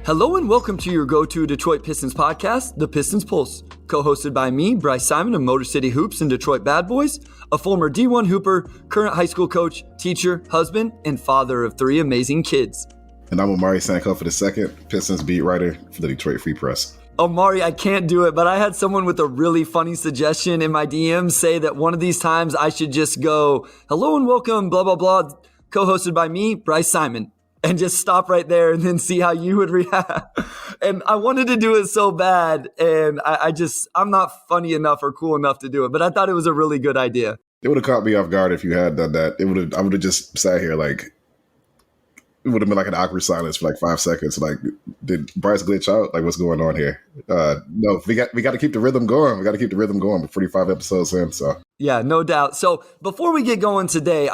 Hello and welcome to your go-to Detroit Pistons podcast, The Pistons Pulse, co-hosted by me, Bryce Simon of Motor City Hoops and Detroit Bad Boys, a former D1 Hooper, current high school coach, teacher, husband, and father of 3 amazing kids. And I'm Omari Sankofa II, Pistons beat writer for the Detroit Free Press. Omari, I can't do it, but I had someone with a really funny suggestion in my DMs say that one of these times I should just go, hello and welcome, blah, blah, blah, co-hosted by me, Bryce Simon. And just stop right there and then see how you would react. And I wanted to do it so bad. And I'm not funny enough or cool enough to do it. But I thought it was a really good idea. It would have caught me off guard if you had done that. I would have just sat here like, it would have been like an awkward silence for like 5 seconds. Like, did Bryce glitch out? Like, what's going on here? No, we got to keep the rhythm going. We got to keep the rhythm going. We're 45 episodes in, so. Yeah, no doubt. So before we get going today,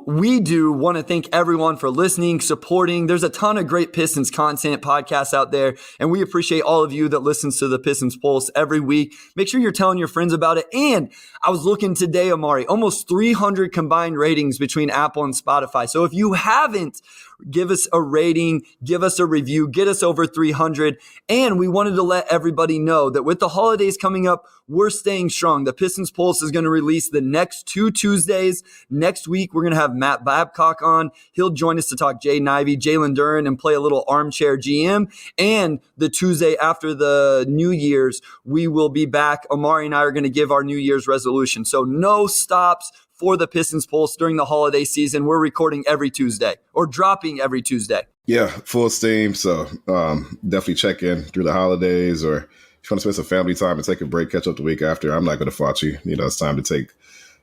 we do want to thank everyone for listening, supporting. There's a ton of great Pistons content podcasts out there, and we appreciate all of you that listens to the Pistons Pulse every week. Make sure you're telling your friends about it. And I was looking today, Omari, almost 300 combined ratings between Apple and Spotify. So if you haven't, give us a rating, give us a review, get us over 300. And we wanted to let everybody know that with the holidays coming up, we're staying strong. The Pistons Pulse is going to release the next 2 Tuesdays. Next week, we're going to have Matt Babcock on. He'll join us to talk Jay Ivey, Jalen Duren, and play a little armchair GM. And the Tuesday after the New Year's, we will be back. Omari and I are going to give our New Year's resolution. So no stops for the Pistons Pulse during the holiday season. We're recording every Tuesday or dropping every Tuesday. Yeah, full steam. So definitely check in through the holidays, or if you want to spend some family time and take a break, catch up the week after. I'm not going to fault you. It's time to take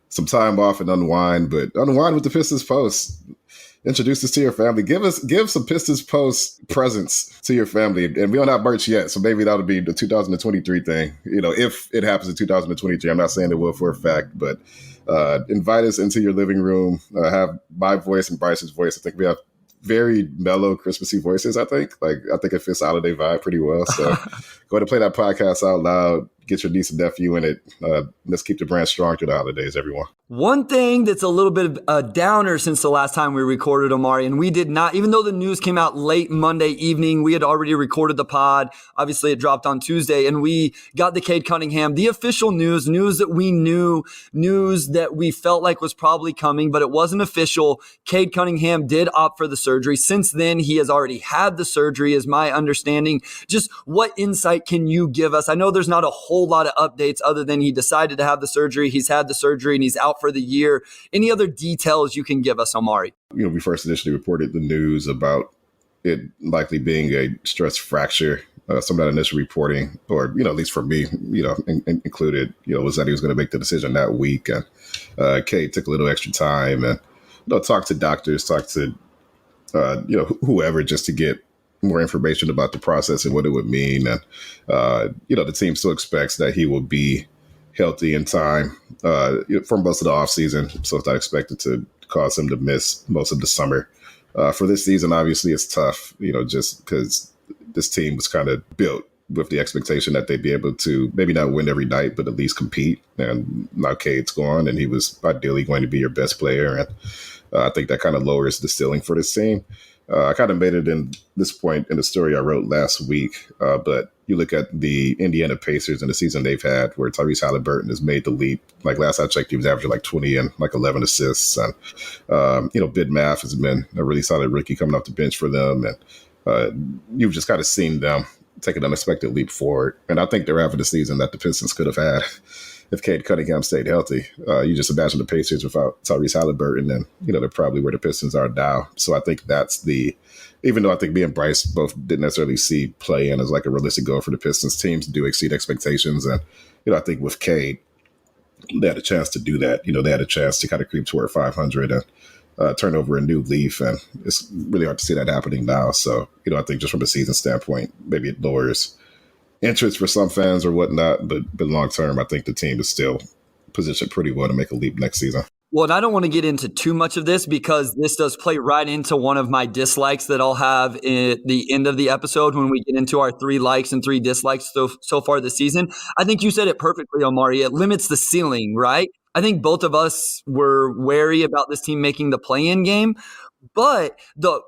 some time off and unwind, but unwind with the Pistons Post. Introduce this to your family. Give some Pistons Post presents to your family. And we don't have merch yet, so maybe that'll be the 2023 thing. If it happens in 2023, I'm not saying it will for a fact, but invite us into your living room. Have my voice and Bryce's voice. I think we have very mellow, Christmassy voices, I think. I think it fits the holiday vibe pretty well. So go ahead and play that podcast out loud. Get your niece and nephew in it. Let's keep the brand strong through the holidays, everyone. One thing that's a little bit of a downer since the last time we recorded, Omari, and we did not, even though the news came out late Monday evening, we had already recorded the pod. Obviously, it dropped on Tuesday, and we got the Cade Cunningham, the official news that we knew, news that we felt like was probably coming, but it wasn't official. Cade Cunningham did opt for the surgery. Since then, he has already had the surgery, is my understanding. Just what insight can you give us? I know there's not a whole lot of updates other than he decided to have the surgery. He's had the surgery and he's out for the year. Any other details you can give us, Omari? We first initially reported the news about it likely being a stress fracture. Some of that initial reporting, or at least for me, included, was that he was going to make the decision that week. And Cade took a little extra time and talked to doctors, talked to whoever, just to get more information about the process and what it would mean. And the team still expects that he will be healthy in time for most of the offseason. So it's not expected to cause him to miss most of the summer. For this season, obviously, it's tough, just because this team was kind of built with the expectation that they'd be able to maybe not win every night, but at least compete. And now Cade's gone, and he was ideally going to be your best player. And I think that kind of lowers the ceiling for this team. I kind of made it in this point in the story I wrote last week, but you look at the Indiana Pacers and the season they've had, where Tyrese Halliburton has made the leap. Like last I checked, he was averaging like 20 and like 11 assists. And, Bid Math has been a really solid rookie coming off the bench for them. And you've just kind of seen them take an unexpected leap forward. And I think they're having a season that the Pistons could have had if Cade Cunningham stayed healthy. You just imagine the Pacers without Tyrese Halliburton, and they're probably where the Pistons are now. So I think that's even though I think me and Bryce both didn't necessarily see play in as like a realistic goal for the Pistons, teams do exceed expectations. And I think with Cade, they had a chance to do that. They had a chance to kind of creep toward 500 and turn over a new leaf. And it's really hard to see that happening now. So, I think just from a season standpoint, maybe it lowers interest for some fans or whatnot, but long term, I think the team is still positioned pretty well to make a leap next season. Well, and I don't want to get into too much of this because this does play right into one of my dislikes that I'll have at the end of the episode when we get into our 3 likes and 3 dislikes so far this season. I think you said it perfectly, Omari. It limits the ceiling, right? I think both of us were wary about this team making the play-in game. But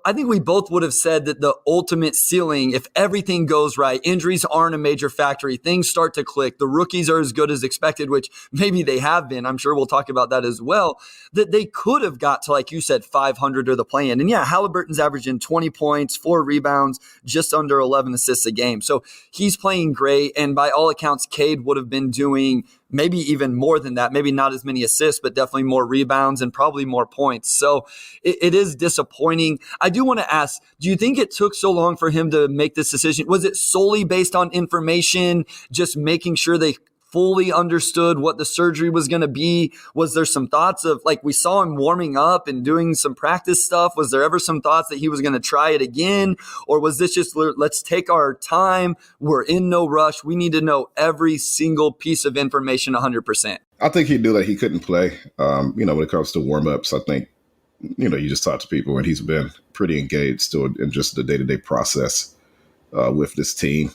I think we both would have said that the ultimate ceiling, if everything goes right, injuries aren't a major factor, things start to click, the rookies are as good as expected, which maybe they have been. I'm sure we'll talk about that as well, that they could have got to, like you said, 500 or the play-in. And yeah, Halliburton's averaging 20 points, 4 rebounds, just under 11 assists a game. So he's playing great. And by all accounts, Cade would have been doing maybe even more than that, maybe not as many assists, but definitely more rebounds and probably more points. So it is disappointing. I do want to ask, do you think it took so long for him to make this decision? Was it solely based on information, just making sure they fully understood what the surgery was going to be? Was there some thoughts of, like, we saw him warming up and doing some practice stuff? Was there ever some thoughts that he was going to try it again? Or was this just, let's take our time, we're in no rush, we need to know every single piece of information 100%? I think he knew that he couldn't play. When it comes to warm-ups, I think, you just talk to people, and he's been pretty engaged still in just the day-to-day process with this team.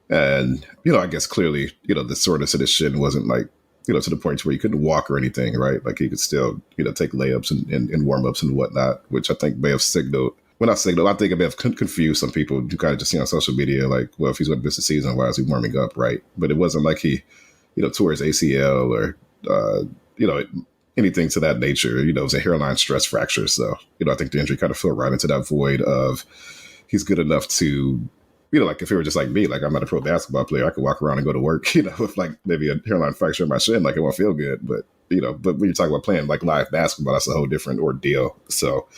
And, I guess clearly, the soreness of his shin wasn't like, to the point where he couldn't walk or anything, right? Like he could still, take layups and warm-ups and whatnot, which I think may have signaled. When I signaled, I think it may have confused some people who kind of just see on social media, like, well, if he's going to miss the season, why is he warming up, right? But it wasn't like he, tore his ACL or, anything to that nature. It was a hairline stress fracture. So, I think the injury kind of fell right into that void of he's good enough to, like if it were just like me, like I'm not a pro basketball player, I could walk around and go to work, with like maybe a hairline fracture in my shin, like it won't feel good. But, but when you're talking about playing like live basketball, that's a whole different ordeal. So,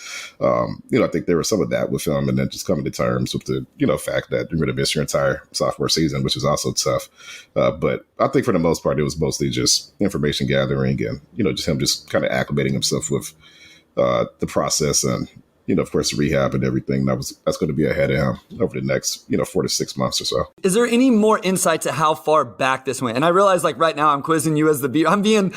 I think there was some of that with him, and then just coming to terms with the, fact that you're going to miss your entire sophomore season, which is also tough. But I think for the most part, it was mostly just information gathering and, just him just kind of acclimating himself with the process and, of course, the rehab and everything that's going to be ahead of him over the next, 4 to 6 months or so. Is there any more insight to how far back this went? And I realize, like, right now I'm quizzing you as the beat. I'm being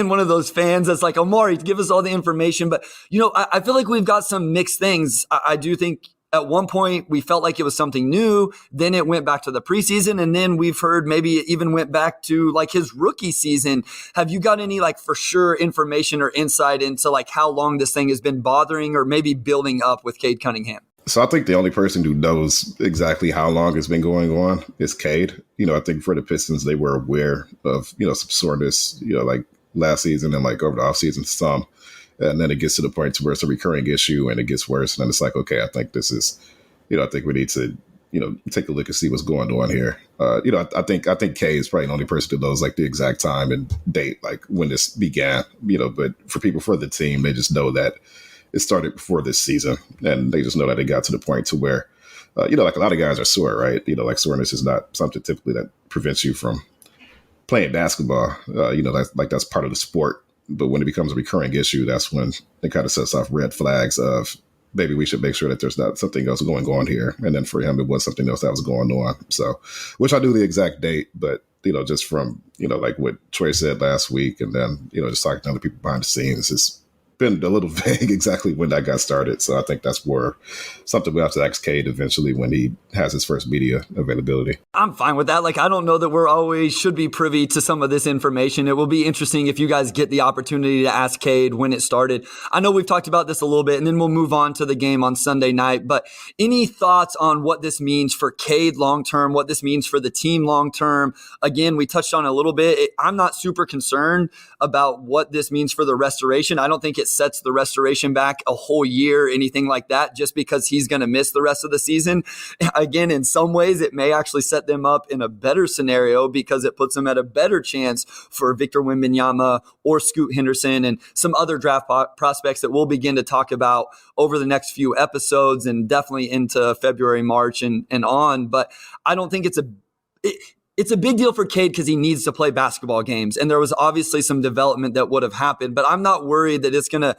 one of those fans that's like, Omari, give us all the information. But, I feel like we've got some mixed things. I do think at one point we felt like it was something new. Then it went back to the preseason. And then we've heard maybe it even went back to like his rookie season. Have you got any like for sure information or insight into like how long this thing has been bothering or maybe building up with Cade Cunningham? So I think the only person who knows exactly how long it's been going on is Cade. I think for the Pistons, they were aware of, some soreness, like last season and like over the offseason some. And then it gets to the point where it's a recurring issue and it gets worse. And then it's like, okay, I think this is, I think we need to, take a look and see what's going on here. I think Kay is probably the only person who knows like the exact time and date, like when this began, but for people for the team, they just know that it started before this season. And they just know that it got to the point to where, like a lot of guys are sore, right? Like soreness is not something typically that prevents you from playing basketball. That's part of the sport. But when it becomes a recurring issue, that's when it kind of sets off red flags of maybe we should make sure that there's not something else going on here. And then for him, it was something else that was going on. So, which I knew the exact date, but, just from, like what Troy said last week and then, just talking to other people behind the scenes, it's been a little vague exactly when that got started. So I think that's more something we have to ask Cade eventually when he has his first media availability. I'm fine with that. Like, I don't know that we're always should be privy to some of this information. It will be interesting if you guys get the opportunity to ask Cade when it started. I know we've talked about this a little bit, and then we'll move on to the game on Sunday night. But any thoughts on what this means for Cade long-term, what this means for the team long-term? Again, we touched on it a little bit. I'm not super concerned about what this means for the restoration. I don't think it sets the restoration back a whole year, anything like that, just because he's going to miss the rest of the season. Again, in some ways, it may actually set them up in a better scenario because it puts them at a better chance for Victor Wembanyama or Scoot Henderson and some other draft prospects that we'll begin to talk about over the next few episodes and definitely into February, March, and on. But I don't think it's a big deal for Cade because he needs to play basketball games. And there was obviously some development that would have happened, but I'm not worried that it's going to,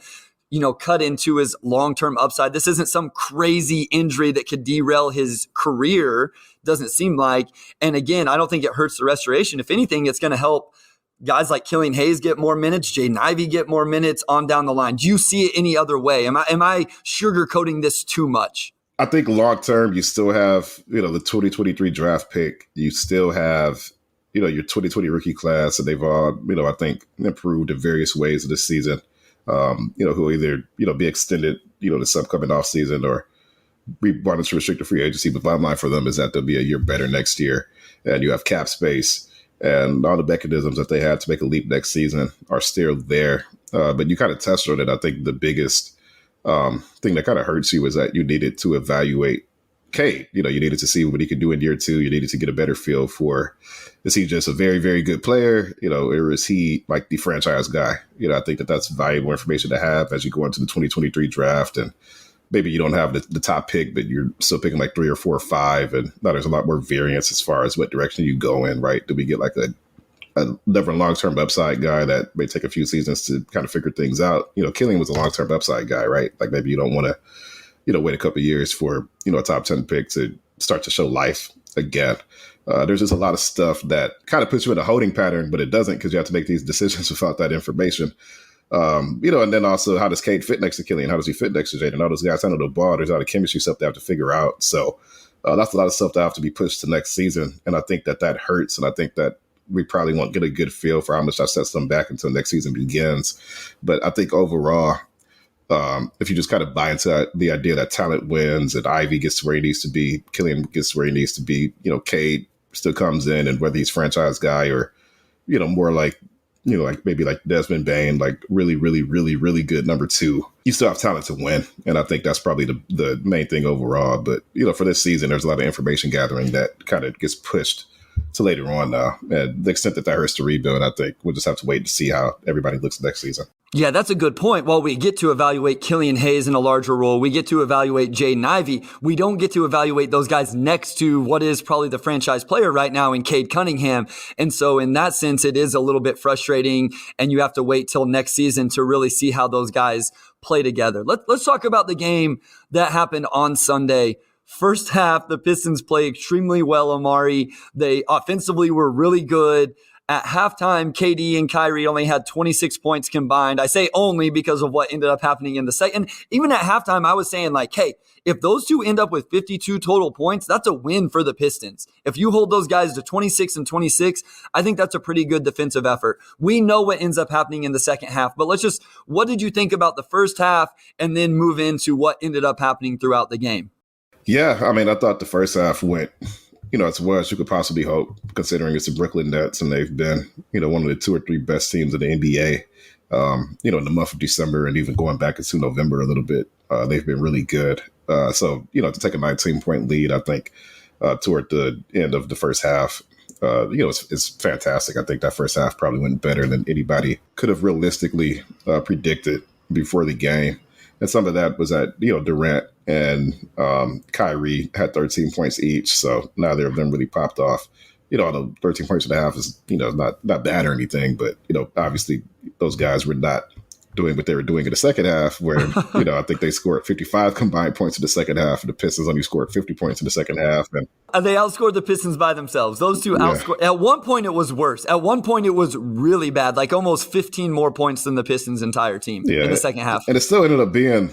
cut into his long-term upside. This isn't some crazy injury that could derail his career. Doesn't seem like. And again, I don't think it hurts the restoration. If anything, it's going to help guys like Killian Hayes get more minutes, Jaden Ivey get more minutes on down the line. Do you see it any other way? Am I sugarcoating this too much? I think long term, you still have, the 2023 draft pick. You still have, your 2020 rookie class, and they've all, I think, improved in various ways this season. Who will either, be extended, this upcoming offseason or run into restricted free agency. But bottom line for them is that they'll be a year better next year. And you have cap space and all the mechanisms that they had to make a leap next season are still there. But you kind of touched on it. I think the biggest thing that kind of hurts you is that you needed to evaluate Cade. You needed to see what he could do in year 2. You needed to get a better feel for, is he just a very, very good player, or is he like the franchise guy? I think that's valuable information to have as you go into the 2023 draft. And maybe you don't have the top pick, but you're still picking like 3 or 4 or 5. And now there's a lot more variance as far as what direction you go in, right? Do we get like a never long-term upside guy that may take a few seasons to kind of figure things out? Killian was a long-term upside guy, right? Like maybe you don't want to, wait a couple of years for, a top 10 pick to start to show life again. There's just a lot of stuff that kind of puts you in a holding pattern, but it doesn't because you have to make these decisions without that information. And then also, how does Cade fit next to Killian? How does he fit next to Jaden? All those guys handle the ball. There's a lot of chemistry stuff they have to figure out. So that's a lot of stuff that have to be pushed to next season. And I think that hurts. And I think that we probably won't get a good feel for how much that sets them back until next season begins. But I think overall, if you just kind of buy into the idea that talent wins and Ivy gets to where he needs to be, Killian gets to where he needs to be, Cade still comes in, and whether he's franchise guy or, more like, like maybe like Desmond Bain, like really, really, really, really good number 2, you still have talent to win. And I think that's probably the main thing overall. But, for this season, there's a lot of information gathering that kind of gets pushed to later on now. And the extent that hurts to rebuild, I think we'll just have to wait to see how everybody looks next season. Yeah, that's a good point. While we get to evaluate Killian Hayes in a larger role, we get to evaluate Jaden Ivey, we don't get to evaluate those guys next to what is probably the franchise player right now in Cade Cunningham. And so in that sense, it is a little bit frustrating, and you have to wait till next season to really see how those guys play together. Let's talk about the game that happened on Sunday. First half, the Pistons play extremely well, Omari. They offensively were really good. At halftime, KD and Kyrie only had 26 points combined. I say only because of what ended up happening in the second. Even at halftime, I was saying like, hey, if those two end up with 52 total points, that's a win for the Pistons. If you hold those guys to 26 and 26, I think that's a pretty good defensive effort. We know what ends up happening in the second half, but what did you think about the first half and then move into what ended up happening throughout the game? Yeah, I mean, I thought the first half went as well as you could possibly hope, considering it's the Brooklyn Nets and they've been, one of the 2 or 3 best teams in the NBA, in the month of December and even going back into November a little bit. They've been really good. So, to take a 19-point lead, I think, toward the end of the first half, it's fantastic. I think that first half probably went better than anybody could have realistically predicted before the game. And some of that was that, Durant and Kyrie had 13 points each. So neither of them really popped off. The 13 points and a half is, not bad or anything. But, obviously those guys were not doing what they were doing in the second half where, I think they scored 55 combined points in the second half. And the Pistons only scored 50 points in the second half. And they outscored the Pistons by themselves. Those two outscored. At one point, it was worse. At one point, it was really bad, like almost 15 more points than the Pistons' entire team in the second half. And it still ended up being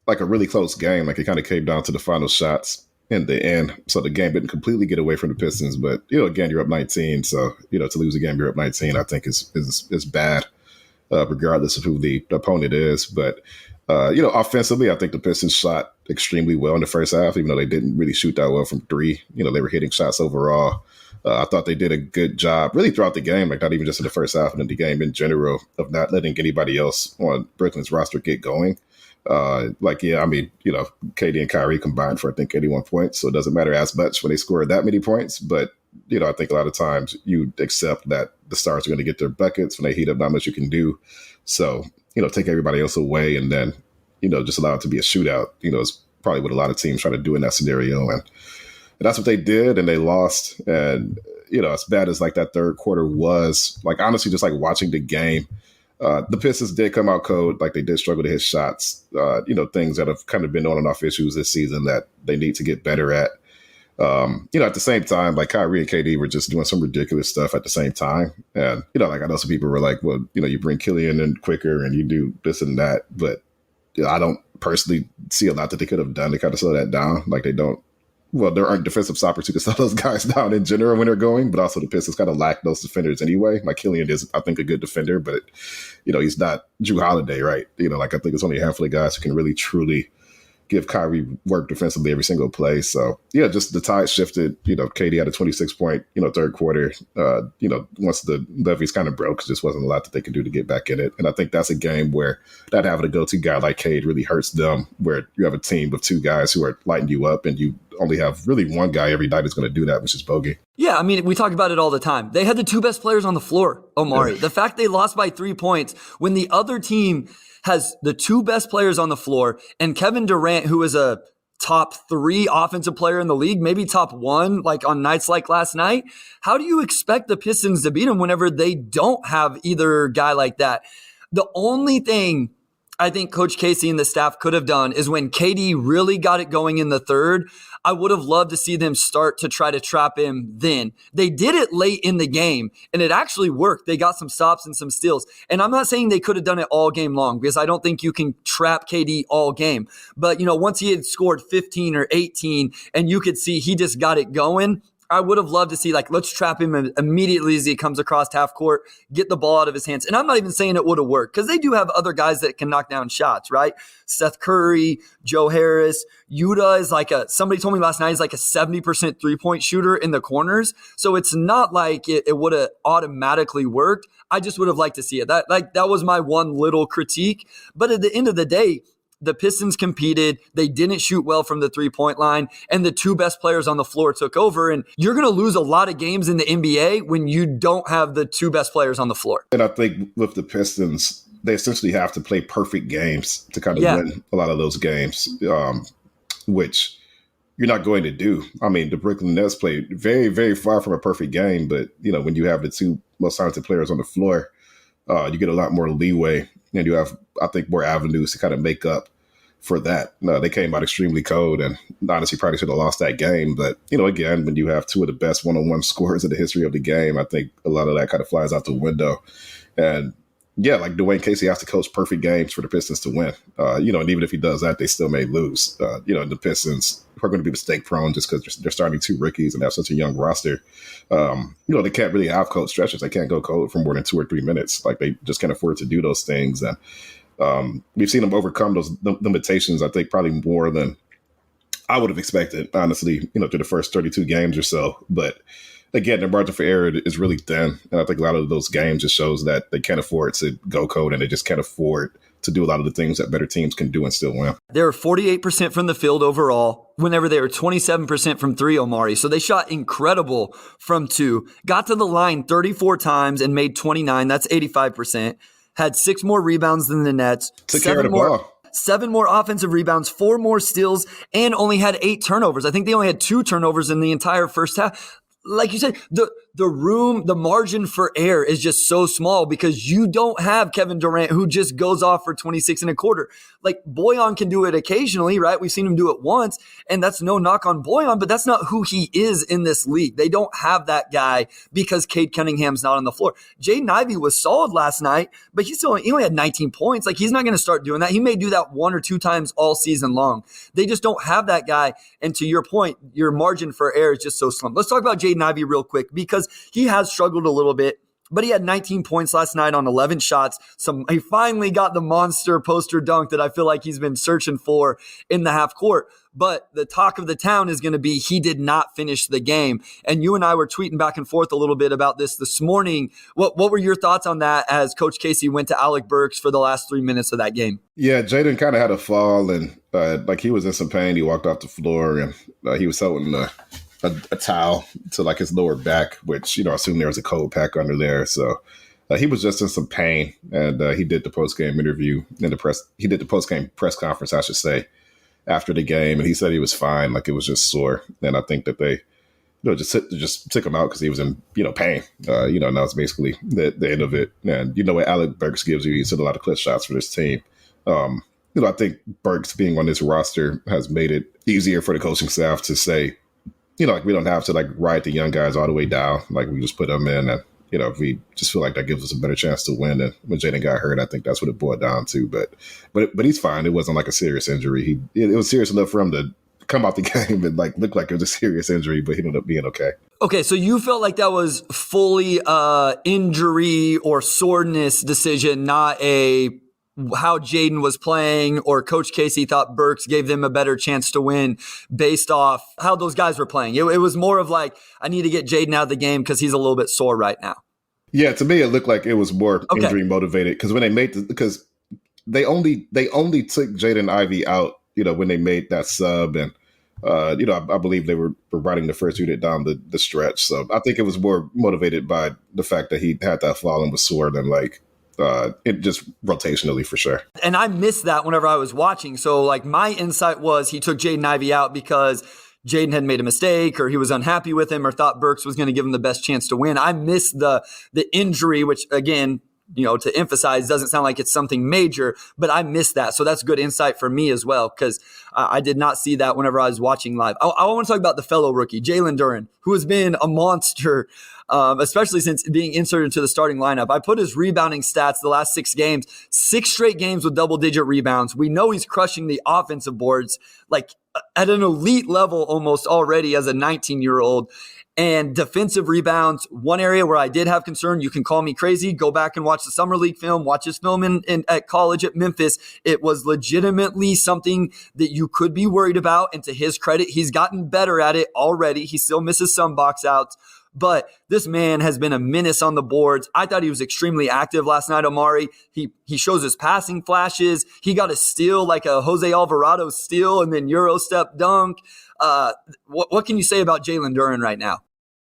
like a really close game. Like it kind of came down to the final shots in the end. So the game didn't completely get away from the Pistons. But, again, you're up 19. So, to lose a game, you're up 19, I think is bad, regardless of who the opponent is. But, offensively, I think the Pistons shot extremely well in the first half, even though they didn't really shoot that well from 3. They were hitting shots overall. I thought they did a good job really throughout the game, like not even just in the first half, but in the game in general, of not letting anybody else on Brooklyn's roster get going. KD and Kyrie combined for, I think, 81 points. So it doesn't matter as much when they score that many points. But, I think a lot of times you accept that the stars are going to get their buckets when they heat up, not much you can do. So, take everybody else away and then, just allow it to be a shootout, is probably what a lot of teams try to do in that scenario. And that's what they did. And they lost. And, as bad as like that third quarter was, like, honestly, just like watching the game, the Pistons did come out cold. Like they did struggle to hit shots, things that have kind of been on and off issues this season that they need to get better at. At the same time, like Kyrie and KD were just doing some ridiculous stuff at the same time. And, like I know some people were like, well, you bring Killian in quicker and you do this and that. But I don't personally see a lot that they could have done to kind of slow that down. Like they don't well, there aren't defensive stoppers who can slow those guys down in general when they're going, but also the Pistons kind of lack those defenders anyway. Like Killian is, I think, a good defender, but he's not Drew Holiday, right? Like I think it's only a handful of guys who can really truly give Kyrie work defensively every single play. So yeah, just the tide shifted. KD had a 26-point, third quarter. Once the levees kind of broke, just wasn't a lot that they could do to get back in it. And I think that's a game where not having a go-to guy like Cade really hurts them, where you have a team of two guys who are lighting you up and you only have really one guy every night who's going to do that, which is Bogey. Yeah, I mean, we talk about it all the time. They had the two best players on the floor, Omari. Yeah. The fact they lost by 3 points when the other team has the two best players on the floor, and Kevin Durant, who is a top 3 offensive player in the league, maybe top 1, like on nights like last night. How do you expect the Pistons to beat them whenever they don't have either guy like that? The only thing I think Coach Casey and the staff could have done is when KD really got it going in the third, I would have loved to see them start to try to trap him then. They did it late in the game, and it actually worked. They got some stops and some steals. And I'm not saying they could have done it all game long because I don't think you can trap KD all game. But, once he had scored 15 or 18 and you could see he just got it going, I would have loved to see, let's trap him immediately as he comes across half court, get the ball out of his hands. And I'm not even saying it would have worked because they do have other guys that can knock down shots, right? Seth Curry, Joe Harris. Yuta is somebody told me last night, he's like a 70% three-point shooter in the corners. So it's not like it would have automatically worked. I just would have liked to see it. That was my one little critique. But at the end of the day, the Pistons competed. They didn't shoot well from the three-point line, and the two best players on the floor took over. And you're going to lose a lot of games in the NBA when you don't have the two best players on the floor. And I think with the Pistons, they essentially have to play perfect games to kind of win a lot of those games, which you're not going to do. I mean, the Brooklyn Nets played very, very far from a perfect game, but, when you have the two most talented players on the floor, you get a lot more leeway, and you have, I think, more avenues to kind of make up for that. No, they came out extremely cold and honestly probably should have lost that game. But, again, when you have two of the best one-on-one scorers in the history of the game, I think a lot of that kind of flies out the window. And yeah, like Dwayne Casey has to coach perfect games for the Pistons to win. And even if he does that, they still may lose. The Pistons are going to be mistake prone just because they're starting 2 rookies and have such a young roster. They can't really have cold stretches. They can't go cold for more than 2 or 3 minutes. Like they just can't afford to do those things. And we've seen them overcome those limitations, I think, probably more than I would have expected, honestly, through the first 32 games or so. But again, their margin for error is really thin. And I think a lot of those games just shows that they can't afford to go cold and they just can't afford to do a lot of the things that better teams can do and still win. They were 48% from the field overall, whenever they were 27% from 3, Omari. So they shot incredible from 2, got to the line 34 times and made 29. That's 85%. Had 6 more rebounds than the Nets. Took care of the ball. 7 more offensive rebounds, 4 more steals, and only had 8 turnovers. I think they only had 2 turnovers in the entire first half. Like you said, the margin for error is just so small because you don't have Kevin Durant who just goes off for 26 and a quarter. Like Bojan can do it occasionally, right? We've seen him do it once, and that's no knock on Bojan, but that's not who he is in this league. They don't have that guy because Cade Cunningham's not on the floor. Jaden Ivey was solid last night, but he only had 19 points. Like he's not going to start doing that. He may do that 1 or 2 times all season long. They just don't have that guy. And to your point, your margin for error is just so slim. Let's talk about Jaden Ivey real quick because he has struggled a little bit, but he had 19 points last night on 11 shots. He finally got the monster poster dunk that I feel like he's been searching for in the half court. But the talk of the town is going to be he did not finish the game. And you and I were tweeting back and forth a little bit about this morning. What were your thoughts on that as Coach Casey went to Alec Burks for the last 3 minutes of that game? Yeah, Jaden kind of had a fall and he was in some pain. He walked off the floor and he was holding a towel to his lower back, which, I assume there was a cold pack under there. So he was just in some pain, and he did the post-game interview he did the post-game press conference, I should say, after the game. And he said he was fine. It was just sore. And I think that they, just took him out because he was in, pain. And that was basically the end of it. And what Alec Burks gives you, he's hit a lot of clutch shots for this team. I think Burks being on this roster has made it easier for the coaching staff to say, we don't have to ride the young guys all the way down. We just put them in and, we just feel like that gives us a better chance to win. And when Jaden got hurt, I think that's what it boiled down to. But he's fine. It wasn't a serious injury. It was serious enough for him to come out the game and like look like it was a serious injury, but he ended up being okay. Okay, so you felt like that was fully injury or soreness decision, not a how Jaden was playing or Coach Casey thought Burks gave them a better chance to win based off how those guys were playing. It was more of like, I need to get Jaden out of the game because he's a little bit sore right now. Yeah, to me, it looked like it was more injury motivated because when they made because they only took Jaden Ivey out, when they made that sub and I believe they were riding the first unit down the stretch. So I think it was more motivated by the fact that he had that fall and was sore than like it just rotationally for sure. And I missed that whenever I was watching. So like my insight was he took Jaden Ivey out because Jaden had made a mistake or he was unhappy with him or thought Burks was going to give him the best chance to win. I missed the injury, which again, to emphasize, doesn't sound like it's something major, but I missed that. So that's good insight for me as well, because I did not see that whenever I was watching live. I want to talk about the fellow rookie, Jalen Duren, who has been a monster, especially since being inserted into the starting lineup. I put his rebounding stats the last 6 games, 6 straight games with double-digit rebounds. We know he's crushing the offensive boards, like at an elite level almost already as a 19-year-old. And defensive rebounds, one area where I did have concern, you can call me crazy, go back and watch the Summer League film, watch his film at college at Memphis. It was legitimately something that you could be worried about. And to his credit, he's gotten better at it already. He still misses some box outs, but this man has been a menace on the boards. I thought he was extremely active last night, Omari. He shows his passing flashes. He got a steal, like a Jose Alvarado steal, and then Euro step dunk. What can you say about Jalen Duren right now?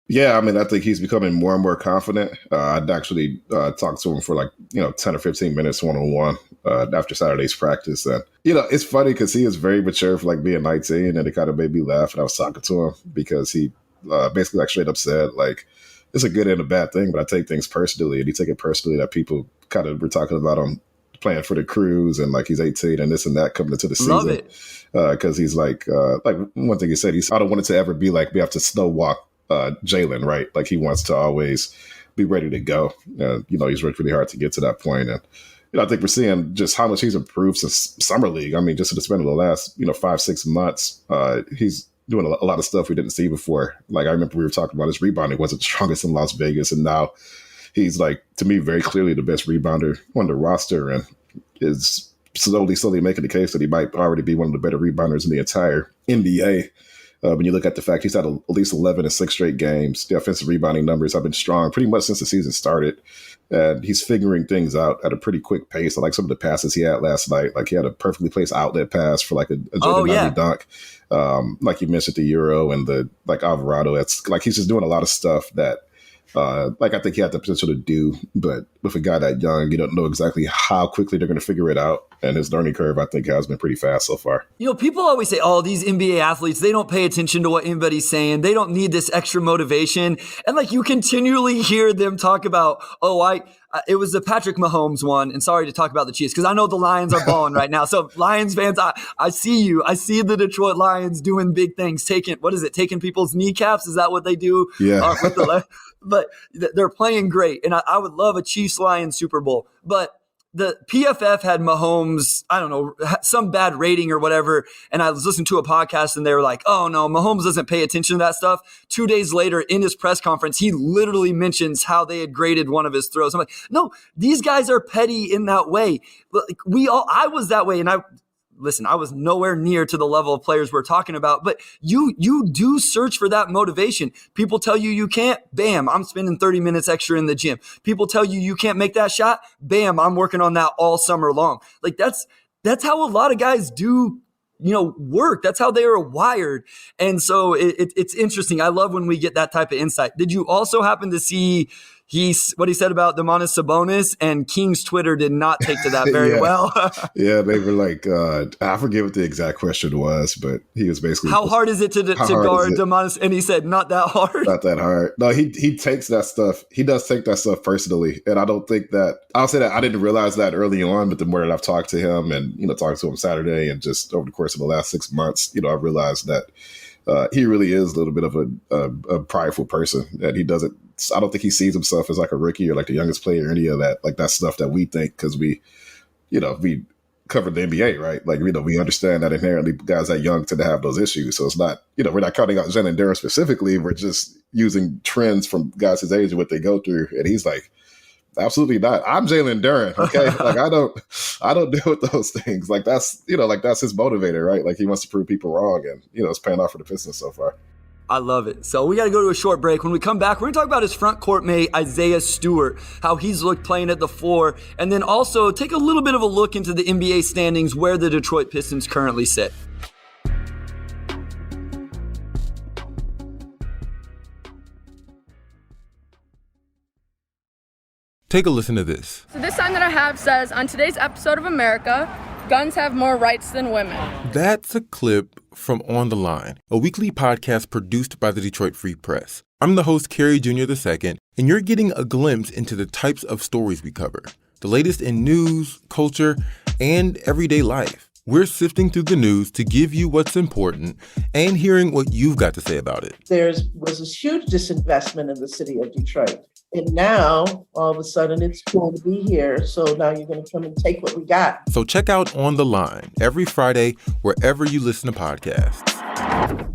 Yeah, I mean, I think he's becoming more and more confident. I'd actually talked to him for 10 or 15 minutes one-on-one after Saturday's practice. And, it's funny because he is very mature for being 19, and it kind of made me laugh. And I was talking to him because he basically straight up said, it's a good and a bad thing, but I take things personally. And he take it personally that people kind of were talking about him playing for the Crews and he's 18 and this and that coming into the season. Love it. Because he's like one thing he said, I don't want it to ever be we have to snow walk Jalen, right? He wants to always be ready to go. He's worked really hard to get to that point. And, I think we're seeing just how much he's improved since Summer League. I mean, just in the span of the last, 5-6 months, he's doing a lot of stuff we didn't see before. I remember we were talking about his rebounding wasn't the strongest in Las Vegas. And now he's to me, very clearly the best rebounder on the roster and is slowly making the case that he might already be one of the better rebounders in the entire NBA. When you look at the fact he's had at least 11 in 6 straight games, the offensive rebounding numbers have been strong pretty much since the season started. And he's figuring things out at a pretty quick pace. I like some of the passes he had last night. He had a perfectly placed outlet pass for a Jaden dunk. Like you mentioned, the Euro and the Alvarado. It's he's just doing a lot of stuff that I think he had the potential to do, but with a guy that young, you don't know exactly how quickly they're going to figure it out. And his learning curve, I think, has been pretty fast so far. People always say, oh, these NBA athletes, they don't pay attention to what anybody's saying. They don't need this extra motivation. And you continually hear them talk about, it was the Patrick Mahomes one. And sorry to talk about the Chiefs because I know the Lions are balling right now. So Lions fans, I see you. I see the Detroit Lions doing big things, taking people's kneecaps. Is that what they do? Yeah. But they're playing great. And I would love a Chiefs-Lions Super Bowl. But the PFF had Mahomes, I don't know, some bad rating or whatever. And I was listening to a podcast and they were like, oh no, Mahomes doesn't pay attention to that stuff. 2 days later in his press conference, he literally mentions how they had graded one of his throws. I'm like, no, these guys are petty in that way. I was that way. And I was nowhere near to the level of players we're talking about, but you do search for that motivation. People tell you you can't, bam, I'm spending 30 minutes extra in the gym. People tell you you can't make that shot, bam, I'm working on that all summer long. That's how a lot of guys do, work. That's how they are wired. And so it's interesting. I love when we get that type of insight. Did you also happen to see what he said about Domantas Sabonis? And King's Twitter did not take to that very well. Yeah, they were I forget what the exact question was, but he was basically, how hard is it to guard Domantas? And he said, not that hard. Not that hard. No, he takes that stuff. He does take that stuff personally. And I don't think that, I'll say that I didn't realize that early on, but the more that I've talked to him and, talked to him Saturday and just over the course of the last 6 months, I realized that he really is a little bit of a prideful person, and I don't think he sees himself as a rookie or the youngest player or any of that, that stuff that we think because we covered the NBA, right? Like, we understand that inherently guys that young tend to have those issues. So it's not, we're not counting out Jalen Duren specifically. We're just using trends from guys his age and what they go through. And he's like, absolutely not. I'm Jalen Duren. Okay. Like, I don't deal with those things. Like, that's his motivator, right? Like, he wants to prove people wrong, and, it's paying off for the Pistons so far. I love it. So we got to go to a short break. When we come back, we're going to talk about his front court mate, Isaiah Stewart, how he's looked playing at the 4, and then also take a little bit of a look into the NBA standings, where the Detroit Pistons currently sit. Take a listen to this. So this sign that I have says, on today's episode of America, guns have more rights than women. That's a clip from On the Line, a weekly podcast produced by the Detroit Free Press. I'm the host, Kerry Jr. II, and you're getting a glimpse into the types of stories we cover, the latest in news, culture, and everyday life. We're sifting through the news to give you what's important and hearing what you've got to say about it. There was this huge disinvestment in the city of Detroit. And now, all of a sudden, it's cool to be here. So now you're going to come and take what we got. So check out On the Line every Friday, wherever you listen to podcasts.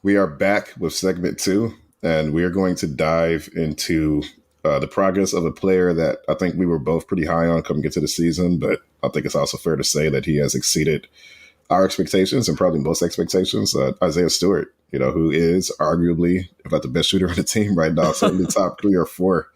We are back with segment 2, and we are going to dive into the progress of a player that I think we were both pretty high on coming into the season, but I think it's also fair to say that he has exceeded our expectations and probably most expectations. Isaiah Stewart, who is arguably, if not the best shooter on the team right now, certainly top 3 or 4.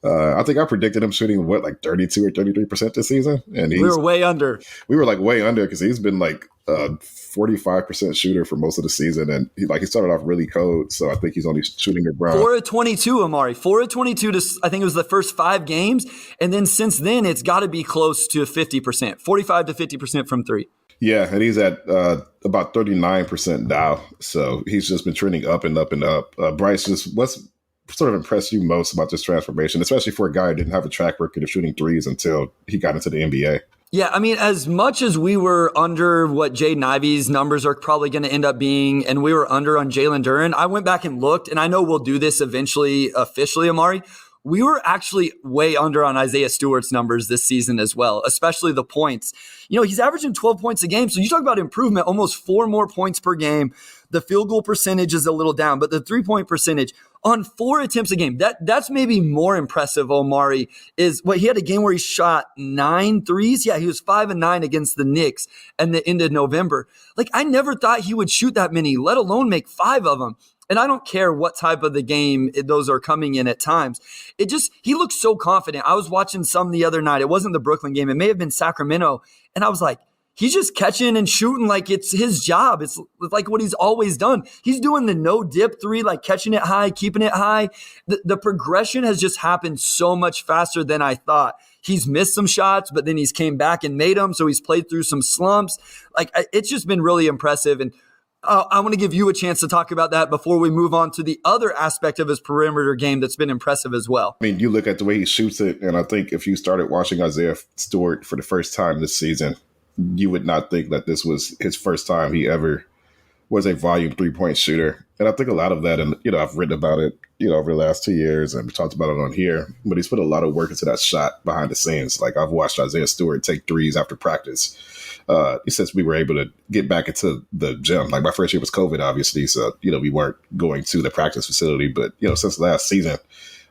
I think I predicted him shooting 32 or 33% this season, and we were way under. We were way under because he's been 45% shooter for most of the season, and he started off really cold. So I think he's only shooting around 4 of 22, Omari. 4 of 22 to, I think it was the first 5 games, and then since then it's got to be close to 50%, 45 to 50% from 3. Yeah, and he's at about 39% now. So he's just been trending up and up and up. Bryce, what's sort of impressed you most about this transformation, especially for a guy who didn't have a track record of shooting threes until he got into the NBA? Yeah, I mean, as much as we were under what Jaden Ivey's numbers are probably going to end up being, and we were under on Jalen Duren, I went back and looked, and I know we'll do this eventually officially, Omari. We were actually way under on Isaiah Stewart's numbers this season as well, especially the points. He's averaging 12 points a game. So you talk about improvement, almost 4 more points per game. The field goal percentage is a little down, but the 3-point percentage on 4 attempts a game, that's maybe more impressive, Omari, is he had a game where he shot 9 threes. Yeah, he was 5 and 9 against the Knicks at the end of November. I never thought he would shoot that many, let alone make 5 of them. And I don't care what type of the game those are coming in at times. He looks so confident. I was watching some the other night. It wasn't the Brooklyn game. It may have been Sacramento. And I was like, he's just catching and shooting like it's his job. It's like what he's always done. He's doing the no dip 3, catching it high, keeping it high. The progression has just happened so much faster than I thought. He's missed some shots, but then he's came back and made them. So he's played through some slumps. It's just been really impressive. And I want to give you a chance to talk about that before we move on to the other aspect of his perimeter game that's been impressive as well. I mean, you look at the way he shoots it, and I think if you started watching Isaiah Stewart for the first time this season, you would not think that this was his first time he ever was a volume 3-point shooter. And I think a lot of that, and I've written about it, over the last 2 years, and we talked about it on here, but he's put a lot of work into that shot behind the scenes. I've watched Isaiah Stewart take threes after practice. Since we were able to get back into the gym. My first year was COVID, obviously, so we weren't going to the practice facility. But since last season,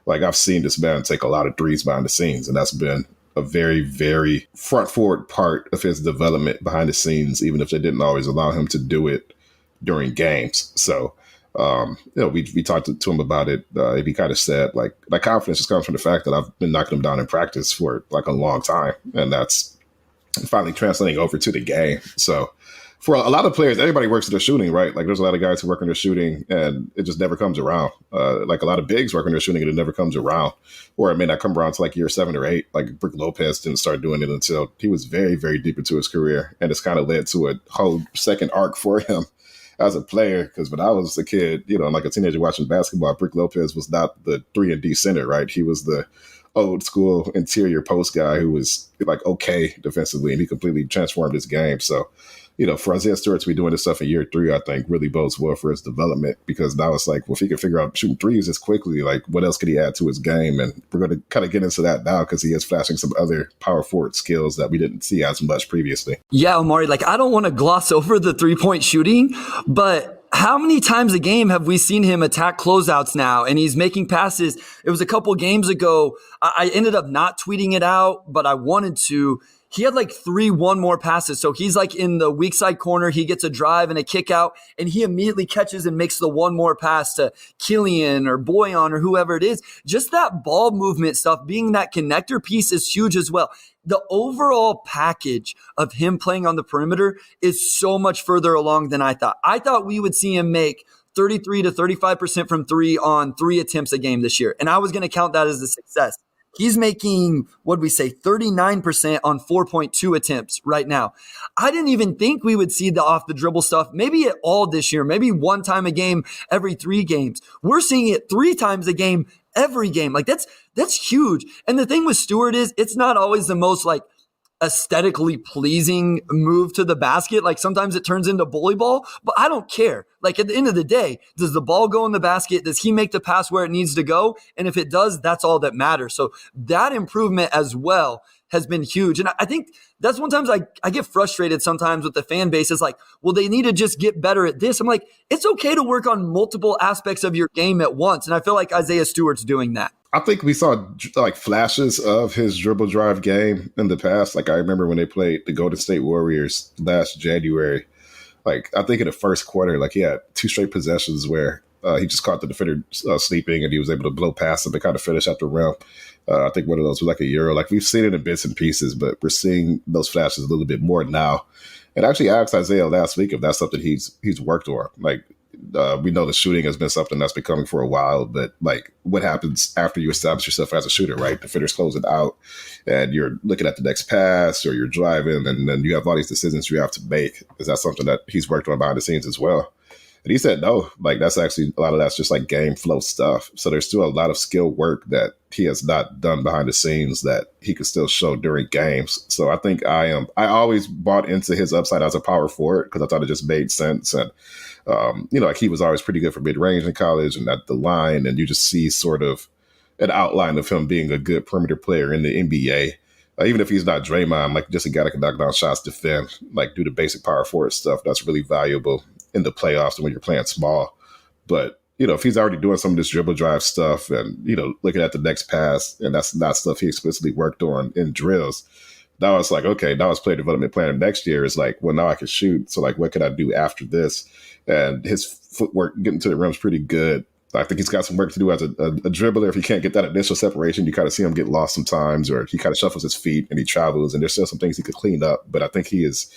I've seen this man take a lot of threes behind the scenes, and that's been a very, very front forward part of his development behind the scenes, even if they didn't always allow him to do it during games. So we talked to him about it. And he kind of said that confidence just comes from the fact that I've been knocking him down in practice for a long time, and that's finally translating over to the game. So for a lot of players, everybody works at their shooting, right? There's a lot of guys who work on their shooting and it just never comes around. A lot of bigs work on their shooting and it never comes around, or it may not come around to year 7 or 8. Brook Lopez didn't start doing it until he was very, very deep into his career. And it's kind of led to a whole second arc for him as a player. Because when I was a kid, a teenager watching basketball, Brook Lopez was not the 3-and-D center, right? He was the old school interior post guy who was okay defensively, and he completely transformed his game. So, for Isaiah Stewart to be doing this stuff in year 3, I think really bodes well for his development, because now it's like, well, if he can figure out shooting threes this quickly, like what else could he add to his game? And we're going to kind of get into that now because he is flashing some other power forward skills that we didn't see as much previously. Yeah, Omari, like I don't want to gloss over the 3-point shooting, but how many times a game have we seen him attack closeouts now and he's making passes? It was a couple games ago. I ended up not tweeting it out, but I wanted to. He had like 3 one-more passes. So he's like in the weak side corner. He gets a drive and a kick out, and he immediately catches and makes the one more pass to Killian or Boyan or whoever it is. Just that ball movement stuff, being that connector piece is huge as well. The overall package of him playing on the perimeter is so much further along than I thought. I thought we would see him make 33 to 35% from 3 on 3 attempts a game this year, and I was going to count that as a success. He's making, 39% on 4.2 attempts right now. I didn't even think we would see the off the dribble stuff maybe at all this year, maybe 1 time a game every 3 games. We're seeing it 3 times a game every game. Like that's huge. And the thing with Stewart is it's not always the most like aesthetically pleasing move to the basket. Like sometimes it turns into bully ball, but I don't care. Like at the end of the day, does the ball go in the basket? Does he make the pass where it needs to go? And if it does, that's all that matters. So that improvement as well has been huge. And I think that's one times I get frustrated sometimes with the fan base. It's like, well, they need to just get better at this. I'm like, it's okay to work on multiple aspects of your game at once. And I feel like Isaiah Stewart's doing that. I think we saw like flashes of his dribble drive game in the past. Like I remember when they played the Golden State Warriors last January, like I think in the first quarter, like he had 2 straight possessions where he just caught the defender sleeping and he was able to blow past him and kind of finish at the rim. I think one of those was like a Euro. Like we've seen it in bits and pieces, but we're seeing those flashes a little bit more now. And I actually asked Isaiah last week if that's something he's worked on. Like we know the shooting has been something that's been coming for a while, but like what happens after you establish yourself as a shooter, right? Defenders close it out and you're looking at the next pass or you're driving and then you have all these decisions you have to make. Is that something that he's worked on behind the scenes as well? And he said, no, like that's actually a lot of that's just like game flow stuff. So there's still a lot of skill work that he has not done behind the scenes that he could still show during games. So I think I always bought into his upside as a power forward because I thought it just made sense. And, like he was always pretty good for mid range in college and at the line. And you just see sort of an outline of him being a good perimeter player in the NBA. Even if he's not Draymond, like just a guy that can knock down shots, defend, like do the basic power forward stuff. That's really valuable in the playoffs and when you're playing small. But, if he's already doing some of this dribble drive stuff and, looking at the next pass, and that's not stuff he explicitly worked on in drills, now it's like, okay, now his player development plan next year is like, well, now I can shoot. So like, what can I do after this? And his footwork getting to the rim is pretty good. I think he's got some work to do as a dribbler. If he can't get that initial separation, you kind of see him get lost sometimes, or he kind of shuffles his feet and he travels, and there's still some things he could clean up. But I think he is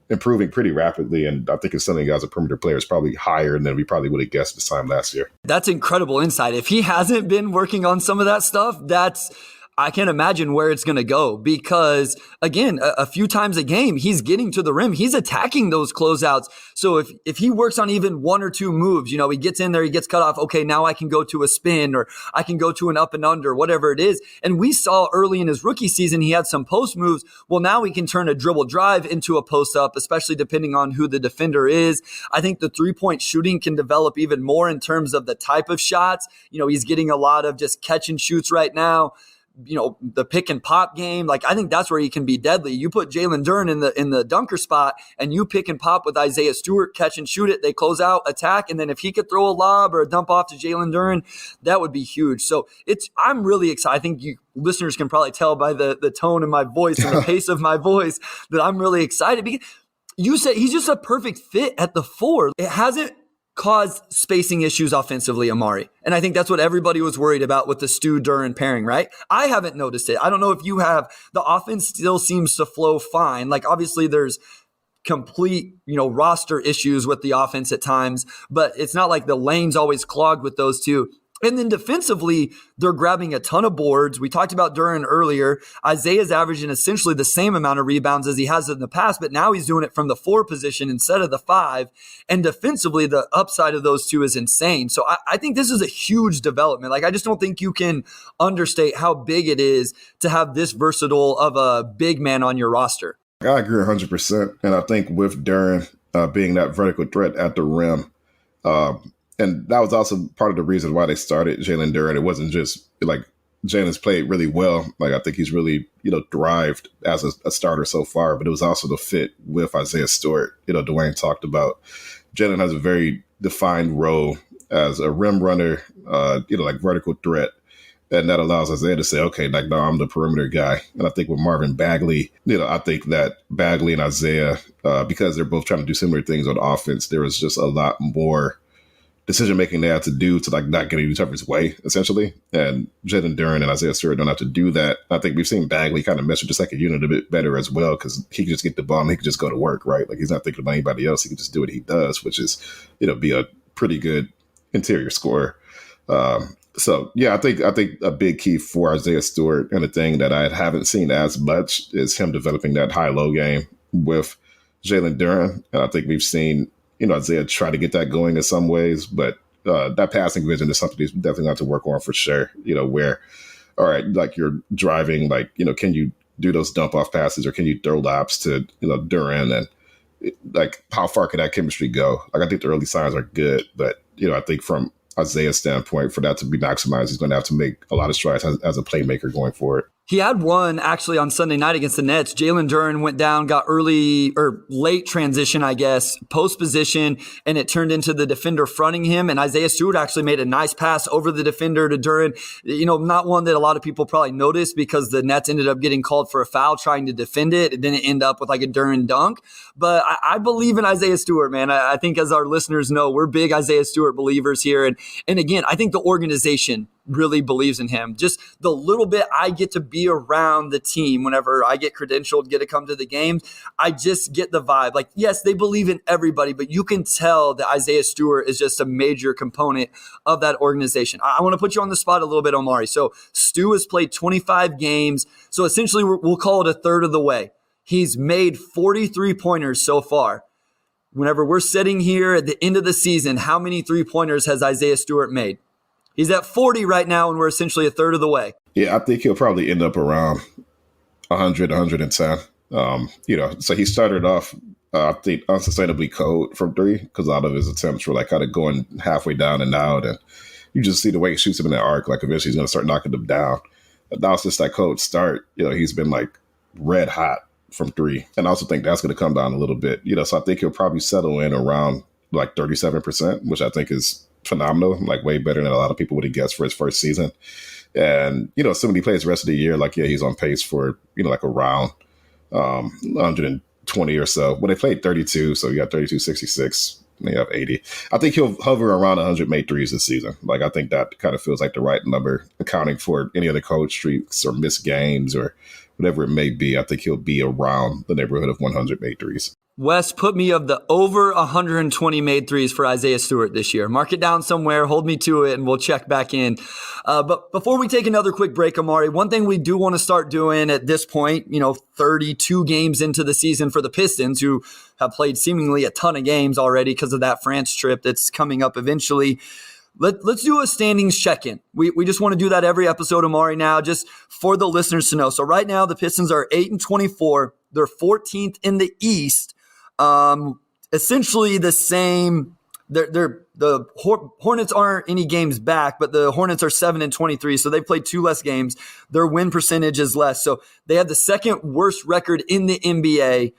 improving pretty rapidly, and I think his ceiling as a perimeter player is probably higher than we probably would have guessed this time last year. That's incredible insight. If he hasn't been working on some of that stuff, I can't imagine where it's going to go because, again, a few times a game, he's getting to the rim. He's attacking those closeouts. So if he works on even 1 or 2 moves, he gets in there, he gets cut off. Okay, now I can go to a spin or I can go to an up and under, whatever it is. And we saw early in his rookie season, he had some post moves. Well, now he can turn a dribble drive into a post up, especially depending on who the defender is. I think the 3-point shooting can develop even more in terms of the type of shots. He's getting a lot of just catch and shoots right now. The pick and pop game. Like, I think that's where he can be deadly. You put Jalen Duren in the dunker spot and you pick and pop with Isaiah Stewart, catch and shoot it. They close out, attack. And then if he could throw a lob or a dump off to Jalen Duren, that would be huge. So I'm really excited. I think you listeners can probably tell by the tone of my voice and the pace of my voice that I'm really excited because you said he's just a perfect fit at the 4. It hasn't caused spacing issues offensively, Omari. And I think that's what everybody was worried about with the Stu-Duren pairing, right? I haven't noticed it. I don't know if you have. The offense still seems to flow fine. Like, obviously there's complete, roster issues with the offense at times, but it's not like the lane's always clogged with those two. And then defensively, they're grabbing a ton of boards. We talked about Duren earlier. Isaiah's averaging essentially the same amount of rebounds as he has in the past, but now he's doing it from the 4 position instead of the 5. And defensively, the upside of those two is insane. So I think this is a huge development. Like, I just don't think you can understate how big it is to have this versatile of a big man on your roster. I agree 100%. And I think with Duren being that vertical threat at the rim, and that was also part of the reason why they started Jalen Duren. It wasn't just like Jalen's played really well. Like I think he's really, thrived as a starter so far, but it was also the fit with Isaiah Stewart. Dwayne talked about Jalen has a very defined role as a rim runner, like vertical threat. And that allows Isaiah to say, okay, like, no, I'm the perimeter guy. And I think with Marvin Bagley, I think that Bagley and Isaiah, because they're both trying to do similar things on offense, there was just a lot more decision-making they had to do to like not get in each other's way, essentially. And Jalen Duren and Isaiah Stewart don't have to do that. I think we've seen Bagley kind of mesh with the second unit a bit better as well, because he can just get the ball and he can just go to work, right? Like he's not thinking about anybody else. He can just do what he does, which is, be a pretty good interior scorer. So yeah, I think a big key for Isaiah Stewart, and a thing that I haven't seen as much, is him developing that high-low game with Jalen Duren. And I think we've seen, Isaiah try to get that going in some ways, but that passing vision is something he's definitely got to work on for sure. Where, all right, like you're driving, like, can you do those dump off passes, or can you throw lobs to, Duren, and like how far can that chemistry go? Like I think the early signs are good, but I think from Isaiah's standpoint, for that to be maximized, he's going to have to make a lot of strides as a playmaker going forward. He had one actually on Sunday night against the Nets. Jalen Duren went down, got early or late transition, I guess, post position, and it turned into the defender fronting him. And Isaiah Stewart actually made a nice pass over the defender to Duren. Not one that a lot of people probably noticed, because the Nets ended up getting called for a foul trying to defend it. It didn't end up with like a Duren dunk. But I believe in Isaiah Stewart, man. I think, as our listeners know, we're big Isaiah Stewart believers here. And again, I think the organization really believes in him. Just the little bit I get to be around the team whenever I get credentialed, get to come to the games, I just get the vibe. Like, yes, they believe in everybody, but you can tell that Isaiah Stewart is just a major component of that organization. I want to put you on the spot a little bit, Omari. So Stu has played 25 games. So essentially, we'll call it a third of the way. He's made 43 pointers so far. Whenever we're sitting here at the end of the season, how many 3-pointers has Isaiah Stewart made? He's at 40 right now, and we're essentially a third of the way. Yeah, I think he'll probably end up around 100, 110. So he started off, I think, unsustainably cold from three, because a lot of his attempts were like kind of going halfway down and out. And you just see the way he shoots them in that arc, like eventually he's going to start knocking them down. But now it's just that cold start. He's been like red hot from three. And I also think that's going to come down a little bit. So I think he'll probably settle in around like 37%, which I think is phenomenal, like way better than a lot of people would have guessed for his first season. And, assuming he plays the rest of the year, like, yeah, he's on pace for, like around 120 or so. Well, they played 32, so you got 32, 66, and you have 80. I think he'll hover around 100 made threes this season. Like, I think that kind of feels like the right number, accounting for any other cold streaks or missed games or whatever it may be. I think he'll be around the neighborhood of 100 made threes. Wes, put me of the over 120 made threes for Isaiah Stewart this year. Mark it down somewhere, hold me to it, and we'll check back in. But before we take another quick break, Omari, one thing we do want to start doing at this point, 32 games into the season for the Pistons, who have played seemingly a ton of games already because of that France trip that's coming up eventually. Let's do a standings check-in. We just want to do that every episode, Omari, now, just for the listeners to know. So right now, the Pistons are 8-24. They're 14th in the East. Essentially the same. The Hornets aren't any games back, but the Hornets are 7-23, so they played 2 less games. Their win percentage is less, so they have the second worst record in the NBA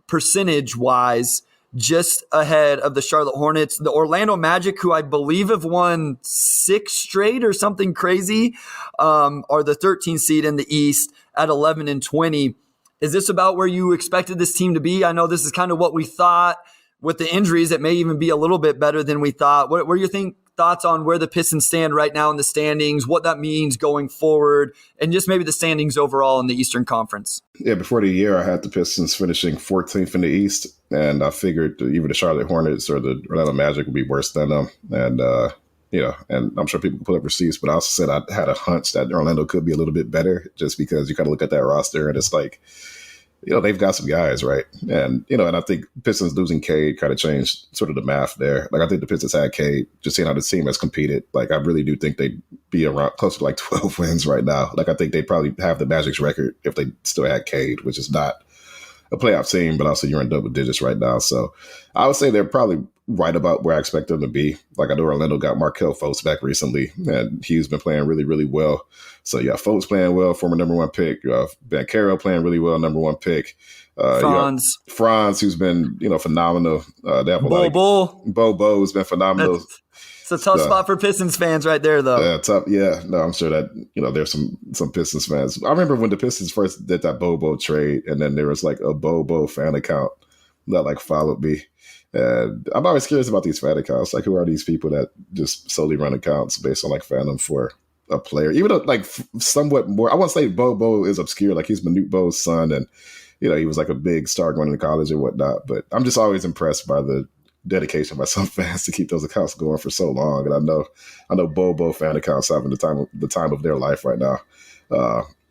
percentage-wise, just ahead of the Charlotte Hornets. The Orlando Magic, who I believe have won 6 straight or something crazy, are the 13th seed in the East at 11-20. Is this about where you expected this team to be? I know this is kind of what we thought. With the injuries, it may even be a little bit better than we thought. What are your thoughts on where the Pistons stand right now in the standings, what that means going forward, and just maybe the standings overall in the Eastern Conference? Yeah, before the year, I had the Pistons finishing 14th in the East, and I figured either the Charlotte Hornets or the Orlando Magic would be worse than them. And, and I'm sure people can pull up receipts, but I also said I had a hunch that Orlando could be a little bit better, just because you kind of look at that roster and it's like, they've got some guys, right? And, and I think Pistons losing Cade kind of changed sort of the math there. Like, I think the Pistons had Cade, just seeing how the team has competed. Like, I really do think they'd be around close to like 12 wins right now. Like, I think they'd probably have the Magic's record if they still had Cade, which is not a playoff team, but also you're in double digits right now. So I would say they're probably right about where I expect them to be. Like I know Orlando got Markelle Fultz back recently, and he's been playing really, really well. So yeah, Fultz playing well, former number 1 pick. Banchero playing really well, number 1 pick. Franz, who's been phenomenal. They have Bo's been phenomenal. It's a tough spot for Pistons fans right there, though. Yeah, tough. Yeah, no, I'm sure that there's some Pistons fans. I remember when the Pistons first did that Bobo trade, and then there was like a Bobo fan account that like followed me. And I'm always curious about these fan accounts. Like, who are these people that just solely run accounts based on like fandom for a player? Even though like somewhat more, I won't say Bobo is obscure. Like he's Manute Bo's son, and he was like a big star going to college and whatnot. But I'm just always impressed by the dedication by some fans to keep those accounts going for so long. And I know Bobo fan accounts having the time of their life right now.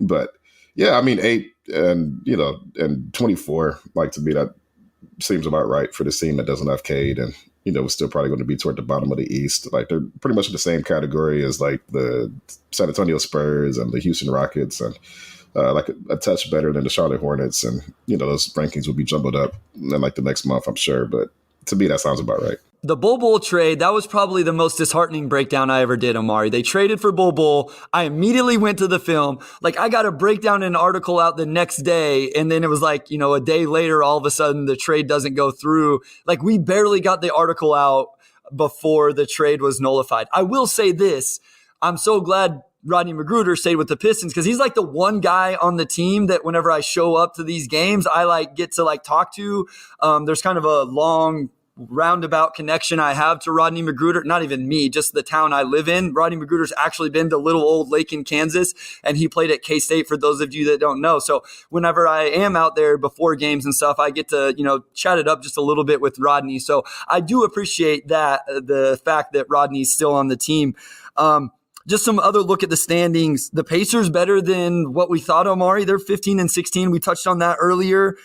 But yeah, I mean 8 and 24, like to me that seems about right for this team that doesn't have Cade and was still probably going to be toward the bottom of the East. Like they're pretty much in the same category as like the San Antonio Spurs and the Houston Rockets, and like a touch better than the Charlotte Hornets. And those rankings will be jumbled up in like the next month, I'm sure. But to me, that sounds about right. The Bol trade, that was probably the most disheartening breakdown I ever did, Omari. They traded for Bol. I immediately went to the film. Like, I got a breakdown in an article out the next day, and then it was like, a day later, all of a sudden, the trade doesn't go through. Like, we barely got the article out before the trade was nullified. I will say this. I'm so glad Rodney Magruder stayed with the Pistons because he's like the one guy on the team that whenever I show up to these games, I like get to like talk to. There's kind of a long roundabout connection I have to Rodney Magruder. Not even me, just the town I live in. Rodney Magruder's actually been to Little Old Lake in Kansas, and he played at K-State for those of you that don't know. So whenever I am out there before games and stuff, I get to, chat it up just a little bit with Rodney. So I do appreciate that, the fact that Rodney's still on the team. Just some other look at the standings. The Pacers better than what we thought, Omari. They're 15 and 16. We touched on that earlier.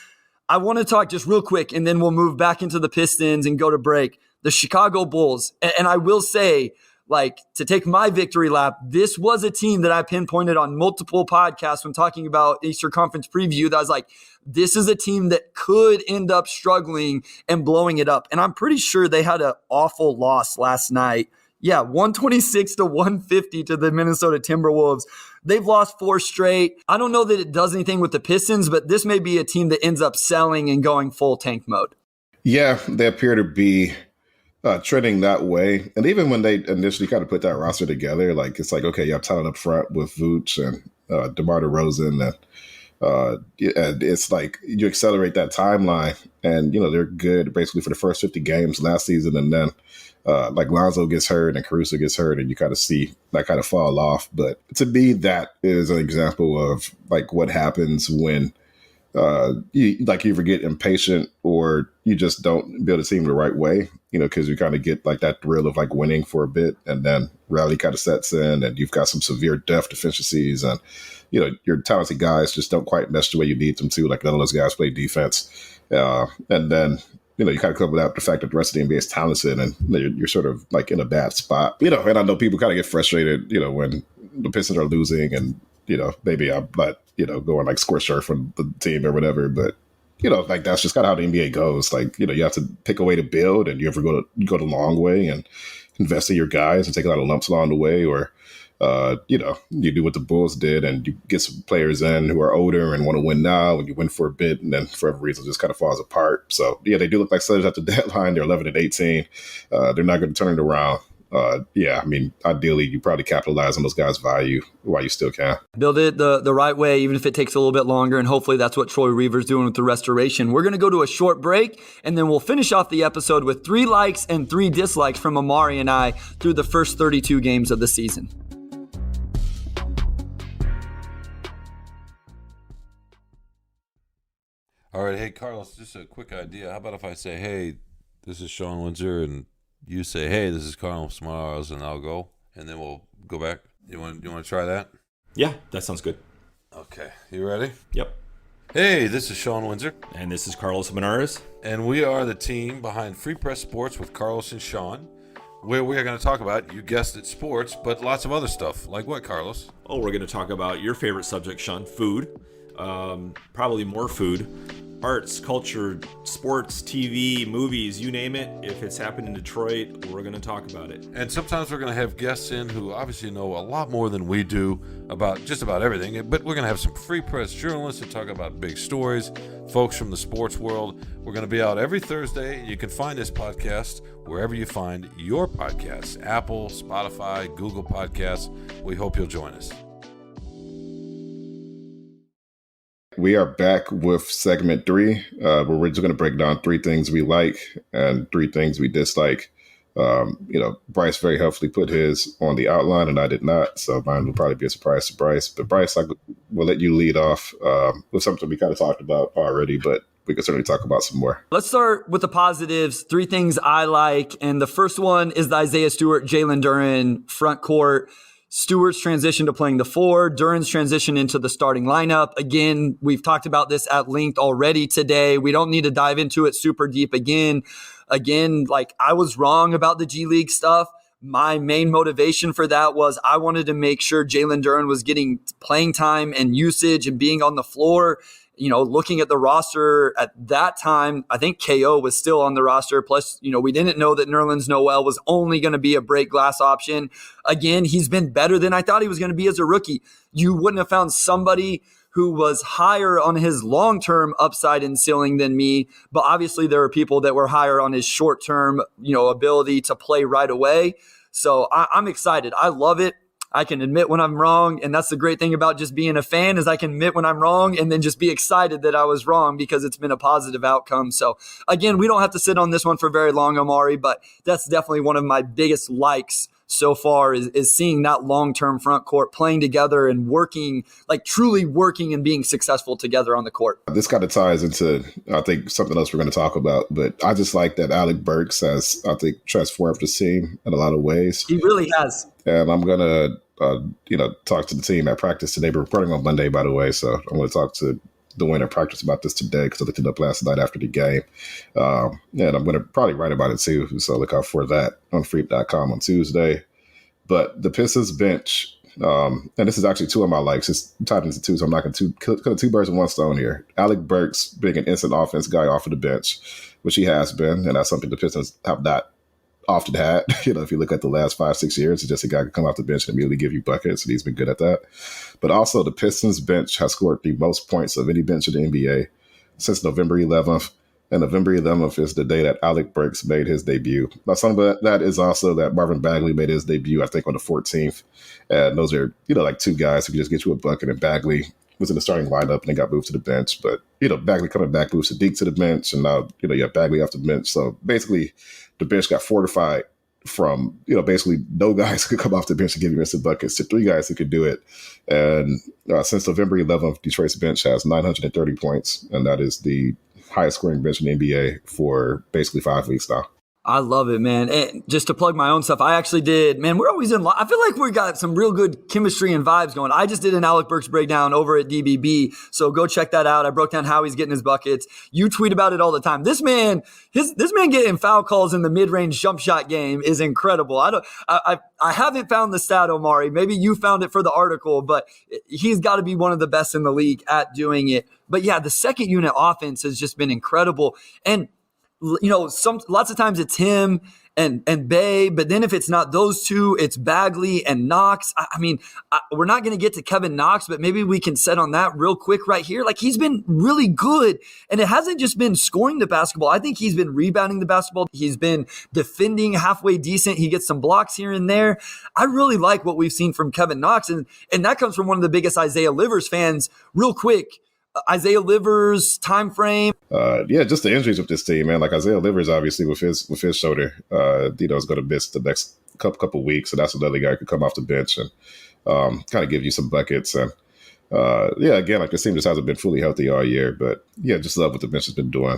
I want to talk just real quick, and then we'll move back into the Pistons and go to break. The Chicago Bulls. And I will say, like, to take my victory lap, this was a team that I pinpointed on multiple podcasts when talking about Eastern Conference preview that I was like, this is a team that could end up struggling and blowing it up. And I'm pretty sure they had an awful loss last night. Yeah, 126-150 to the Minnesota Timberwolves. They've lost 4 straight. I don't know that it does anything with the Pistons, but this may be a team that ends up selling and going full tank mode. Yeah, they appear to be trending that way. And even when they initially kind of put that roster together, like it's like, okay, you have talent up front with Vooch and DeMar DeRozan. And it's like you accelerate that timeline, and they're good basically for the first 50 games last season, and then like Lonzo gets hurt and Caruso gets hurt, and you kind of see that kind of fall off. But to me, that is an example of like what happens when you either get impatient or you just don't build a team the right way, because you kind of get like that thrill of like winning for a bit, and then reality kind of sets in, and you've got some severe depth deficiencies, and your talented guys just don't quite mesh the way you need them to. Like none of those guys play defense, and then you kind of come without the fact that the rest of the NBA is talented, and you're sort of like in a bad spot. And I know people kind of get frustrated, when the Pistons are losing, and maybe I'm not going like scorched earth from the team or whatever, but like that's just kind of how the NBA goes. Like you have to pick a way to build, and you ever go the long way and invest in your guys and take a lot of lumps along the way, or you do what the Bulls did and you get some players in who are older and want to win now, and you win for a bit, and then for every reason it just kind of falls apart. So yeah, they do look like sellers at the deadline. They're 11 and 18. They're not going to turn it around. I mean, ideally, you probably capitalize on those guys' value while you still can. Build it the right way, even if it takes a little bit longer, and hopefully that's what Troy Reaver's doing with the restoration. We're going to go to a short break, and then we'll finish off the episode with 3 likes and 3 dislikes from Omari and I through the first 32 games of the season. All right, hey, Carlos, just a quick idea. How about if I say, hey, this is Sean Windsor, and you say, hey, this is Carlos Morales, and I'll go, and then we'll go back. You want to try that? Yeah, that sounds good. Okay, you ready? Yep. Hey, this is Sean Windsor. And this is Carlos Benares. And we are the team behind Free Press Sports with Carlos and Sean, where we are going to talk about, you guessed it, sports, but lots of other stuff. Like what, Carlos? Oh, we're going to talk about your favorite subject, Sean, food. Probably more food. arts, culture, sports, TV, movies, you name it. If it's happened in Detroit, we're going to talk about it. And sometimes we're going to have guests in who obviously know a lot more than we do about just about everything. But we're going to have some free press journalists to talk about big stories, folks from the sports world. We're going to be out every Thursday. You can find this podcast wherever you find your podcasts, Apple, Spotify, Google Podcasts. We hope you'll join us. We are back with segment 3, where we're just going to break down 3 things we like and 3 things we dislike. Bryce very helpfully put his on the outline, and I did not, so mine will probably be a surprise to Bryce. But Bryce, I will let you lead off with something we kind of talked about already, but we can certainly talk about some more. Let's start with the positives. 3 things I like, and the first one is the Isaiah Stewart, Jalen Duren front court. Stewart's transition to playing the 4, Duren's transition into the starting lineup. Again, we've talked about this at length already today. We don't need to dive into it super deep again. Like, I was wrong about the G League stuff. My main motivation for that was I wanted to make sure Jalen Duren was getting playing time and usage and being on the floor. Looking at the roster at that time, I think KO was still on the roster. Plus, we didn't know that Nerlens Noel was only going to be a break glass option. Again, he's been better than I thought he was going to be as a rookie. You wouldn't have found somebody who was higher on his long-term upside and ceiling than me. But obviously there are people that were higher on his short-term, ability to play right away. So I'm excited. I love it. I can admit when I'm wrong, and that's the great thing about just being a fan is I can admit when I'm wrong and then just be excited that I was wrong because it's been a positive outcome. So, again, we don't have to sit on this one for very long, Omari, but that's definitely one of my biggest likes so far is seeing that long-term front court playing together and working, like truly working and being successful together on the court. This kind of ties into, I think, something else we're going to talk about, but I just like that Alec Burks has, I think, transformed the team in a lot of ways. He really has. And I'm going to, talk to the team at practice today. We're recording on Monday, by the way, so I'm going to talk to Dwayne at practice about this today because I looked it up last night after the game. And I'm going to probably write about it too, so look out for that on freep.com on Tuesday. But the Pistons bench, and this is actually 2 of my likes. It's tied into 2, so I'm not going to kill 2 birds with 1 stone here. Alec Burks being an instant offense guy off of the bench, which he has been, and that's something the Pistons have not often had. If you look at the last 5-6 years, it's just a guy who can come off the bench and immediately give you buckets, and he's been good at that. But also the Pistons bench has scored the most points of any bench in the NBA since November 11th. And November 11th is the day that Alec Burks made his debut. Now, some of that is also that Marvin Bagley made his debut, I think, on the 14th. And those are, like 2 guys who can just get you a bucket. And Bagley was in the starting lineup and then got moved to the bench. But, Bagley coming back moves Sadiq to the bench. And now, you have Bagley off the bench. So basically, the bench got fortified from, basically no guys could come off the bench and give you instant buckets to 3 guys who could do it. And since November 11th, Detroit's bench has 930 points. And that is the highest scoring bench in the NBA for basically 5 weeks now. I love it, man. And just to plug my own stuff, I actually did, man, we're always in, I feel like we got some real good chemistry and vibes going. I just did an Alec Burks breakdown over at DBB, so go check that out. I broke down how he's getting his buckets. You tweet about it all the time. This man getting foul calls in the mid-range jump shot game is incredible. I haven't found the stat, Omari. Maybe you found it for the article, but he's got to be one of the best in the league at doing it. But yeah, the second unit offense has just been incredible. And lots of times it's him and Bay, but then if it's not those 2, it's Bagley and Knox. We're not going to get to Kevin Knox, but maybe we can set on that real quick right here. Like, he's been really good, and it hasn't just been scoring the basketball. I think he's been rebounding the basketball. He's been defending halfway decent. He gets some blocks here and there. I really like what we've seen from Kevin Knox, and that comes from one of the biggest Isaiah Livers fans. Real quick, Isaiah Livers time frame. Just the injuries with this team, man. Like Isaiah Livers, obviously with his shoulder, is going to miss the next couple weeks, so that's another guy who could come off the bench and kind of give you some buckets. And again, like this team just hasn't been fully healthy all year, but just love what the bench has been doing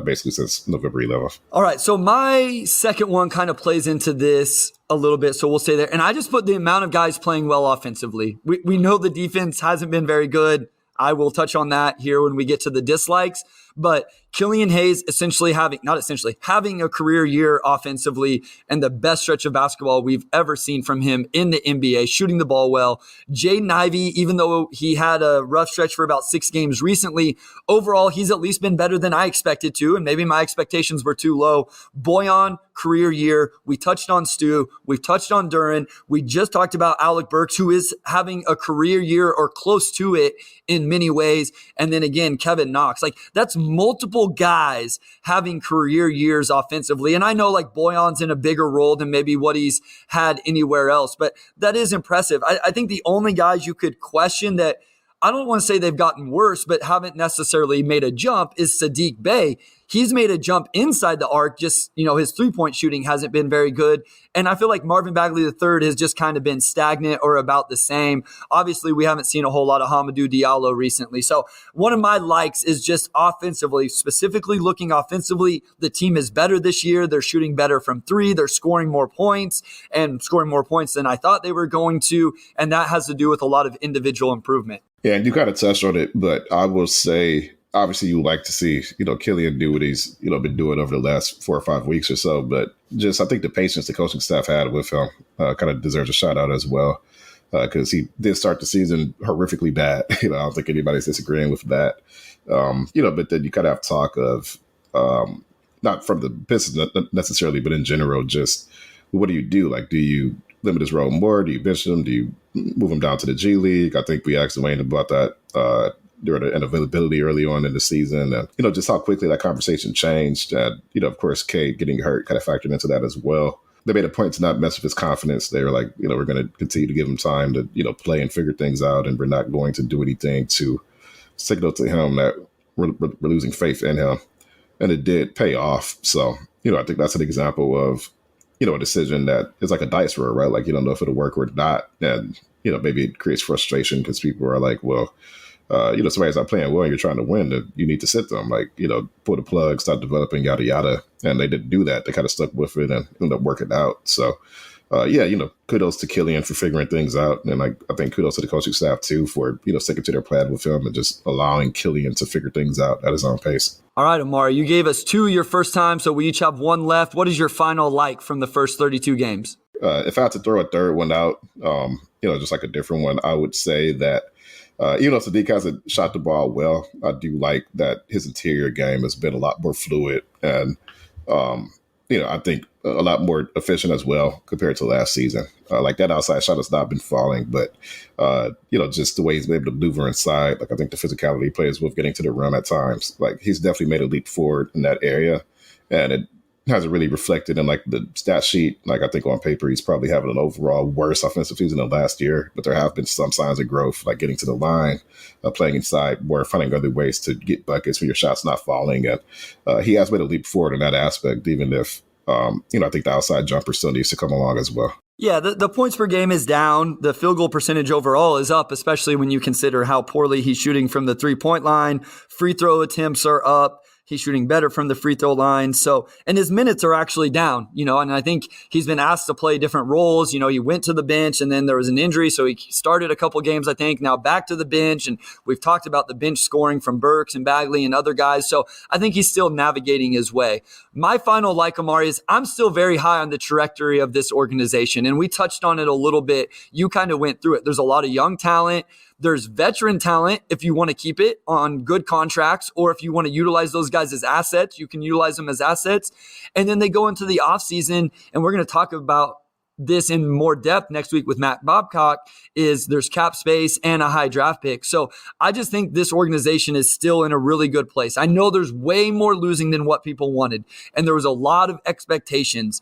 basically since November 11th. All right, so my second one kind of plays into this a little bit, so we'll stay there. And I just put the amount of guys playing well offensively. We know the defense hasn't been very good. I will touch on that here when we get to the dislikes. but Killian Hayes having a career year offensively and the best stretch of basketball we've ever seen from him in the NBA, shooting the ball well. Jaden Ivey, even though he had a rough stretch for about 6 games recently, overall, he's at least been better than I expected to, and maybe my expectations were too low. Boyan, career year. We touched on Stu. We've touched on Duren. We just talked about Alec Burks, who is having a career year or close to it in many ways. And then again, Kevin Knox. Like, that's multiple guys having career years offensively. And I know like Boyan's in a bigger role than maybe what he's had anywhere else, but that is impressive. I think the only guys you could question that I don't want to say they've gotten worse, but haven't necessarily made a jump is Sadiq Bey. He's made a jump inside the arc. Just, his 3-point shooting hasn't been very good. And I feel like Marvin Bagley III has just kind of been stagnant or about the same. Obviously, we haven't seen a whole lot of Hamidou Diallo recently. So one of my likes is just offensively, specifically looking offensively. The team is better this year. They're shooting better from 3. They're scoring more points than I thought they were going to. And that has to do with a lot of individual improvement. Yeah, and you kind of touched on it, but I will say, obviously, you like to see, Killian do what he's, been doing over the last 4 or 5 weeks or so. But just, I think the patience the coaching staff had with him kind of deserves a shout out as well, because he did start the season horrifically bad. I don't think anybody's disagreeing with that. But then you kind of have talk of, not from the Pistons necessarily, but in general, just what do you do? Like, do you limit his role more? Do you bench him? Do you move him down to the G League? I think we asked Wayne about that during an availability early on in the season. And, just how quickly that conversation changed. And, of course, Cade getting hurt kind of factored into that as well. They made a point to not mess with his confidence. They were like, we're going to continue to give him time to, play and figure things out. And we're not going to do anything to signal to him that we're losing faith in him. And it did pay off. So, I think that's an example of, a decision that is like a dice roll, right? Like, you don't know if it'll work or not. And, maybe it creates frustration because people are like, well, somebody's not playing well and you're trying to win, then you need to sit them. Like, pull the plug, start developing, yada, yada. And they didn't do that. They kind of stuck with it and ended up working out. So, kudos to Killian for figuring things out. And I think kudos to the coaching staff, too, for, sticking to their plan with him and just allowing Killian to figure things out at his own pace. All right, Omari, you gave us 2 your first time, so we each have 1 left. What is your final like from the first 32 games? If I had to throw a third one out, just like a different one, I would say that even though Sadiq hasn't shot the ball well, I do like that his interior game has been a lot more fluid and, I think a lot more efficient as well compared to last season. Like that outside shot has not been falling, but, just the way he's been able to maneuver inside, like I think the physicality he plays with getting to the rim at times, like he's definitely made a leap forward in that area. And it hasn't really reflected in like the stat sheet. Like I think on paper, he's probably having an overall worse offensive season than last year, but there have been some signs of growth, like getting to the line, playing inside more, finding other ways to get buckets when your shot's not falling. And he has made a leap forward in that aspect, even if, I think the outside jumper still needs to come along as well. Yeah, the points per game is down. The field goal percentage overall is up, especially when you consider how poorly he's shooting from the 3-point line. Free throw attempts are up. He's shooting better from the free throw line. So, and his minutes are actually down, and I think he's been asked to play different roles. He went to the bench and then there was an injury. So he started a couple games, I think, now back to the bench. And we've talked about the bench scoring from Burks and Bagley and other guys. So I think he's still navigating his way. My final like Omari is I'm still very high on the trajectory of this organization. And we touched on it a little bit. You kind of went through it. There's a lot of young talent. There's veteran talent if you want to keep it on good contracts, or if you want to utilize those guys as assets, you can utilize them as assets. And then they go into the offseason, and we're going to talk about this in more depth next week with Matt Babcock, is there's cap space and a high draft pick. So I just think this organization is still in a really good place. I know there's way more losing than what people wanted. And there was a lot of expectations,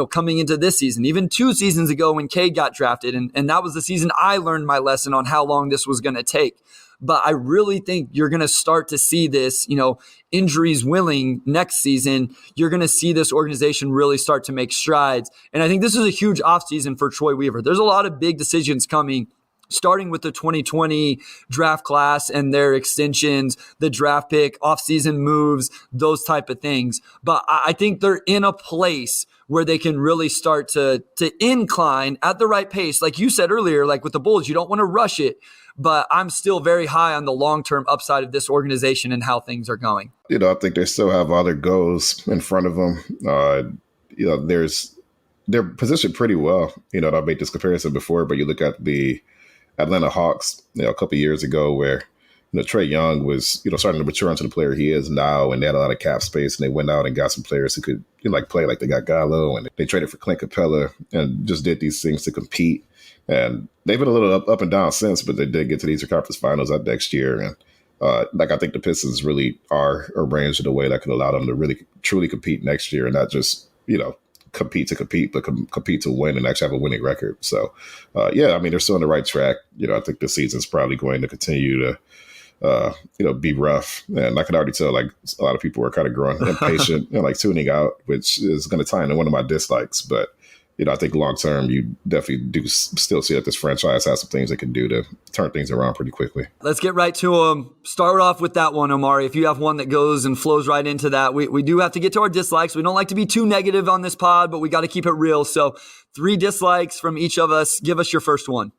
coming into this season, even 2 seasons ago when Cade got drafted. And that was the season I learned my lesson on how long this was going to take. But I really think you're going to start to see this, injuries willing next season. You're going to see this organization really start to make strides. And I think this is a huge offseason for Troy Weaver. There's a lot of big decisions coming, starting with the 2020 draft class and their extensions, the draft pick, offseason moves, those type of things. But I think they're in a place where they can really start to incline at the right pace. Like you said earlier, like with the Bulls, you don't want to rush it. but I'm still very high on the long-term upside of this organization and how things are going. I think they still have other goals in front of them. They're positioned pretty well. I've made this comparison before, but you look at the Atlanta Hawks, a couple of years ago where, Trae Young was, starting to mature into the player he is now, and they had a lot of cap space, and they went out and got some players who could play. Like they got Gallo, and they traded for Clint Capella, and just did these things to compete. And they've been a little up and down since, but they did get to the Eastern Conference Finals that next year. And I think the Pistons really are arranged in a way that could allow them to really truly compete next year, and not just compete to compete, but compete to win and actually have a winning record. So, they're still on the right track. I think this season's probably going to continue to be rough. And I can already tell, a lot of people are kind of growing impatient and tuning out, which is going to tie into one of my dislikes. But, I think long term, you definitely do still see that this franchise has some things they can do to turn things around pretty quickly. Let's get right to them. Start off with that one, Omari. If you have one that goes and flows right into that, we do have to get to our dislikes. We don't like to be too negative on this pod, but we got to keep it real. So 3 dislikes from each of us. Give us your first one.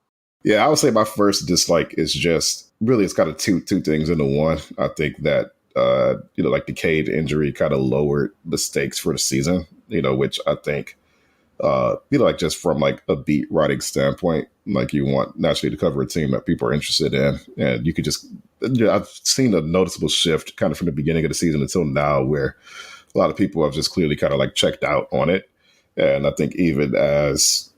Yeah, I would say my first dislike is just really, it's kind of two things into one. I think that, the Cade injury kind of lowered the stakes for the season, which I think, just from a beat writing standpoint, you want naturally to cover a team that people are interested in. And you could just, I've seen a noticeable shift kind of from the beginning of the season until now where a lot of people have just clearly kind of checked out on it. And I think even as,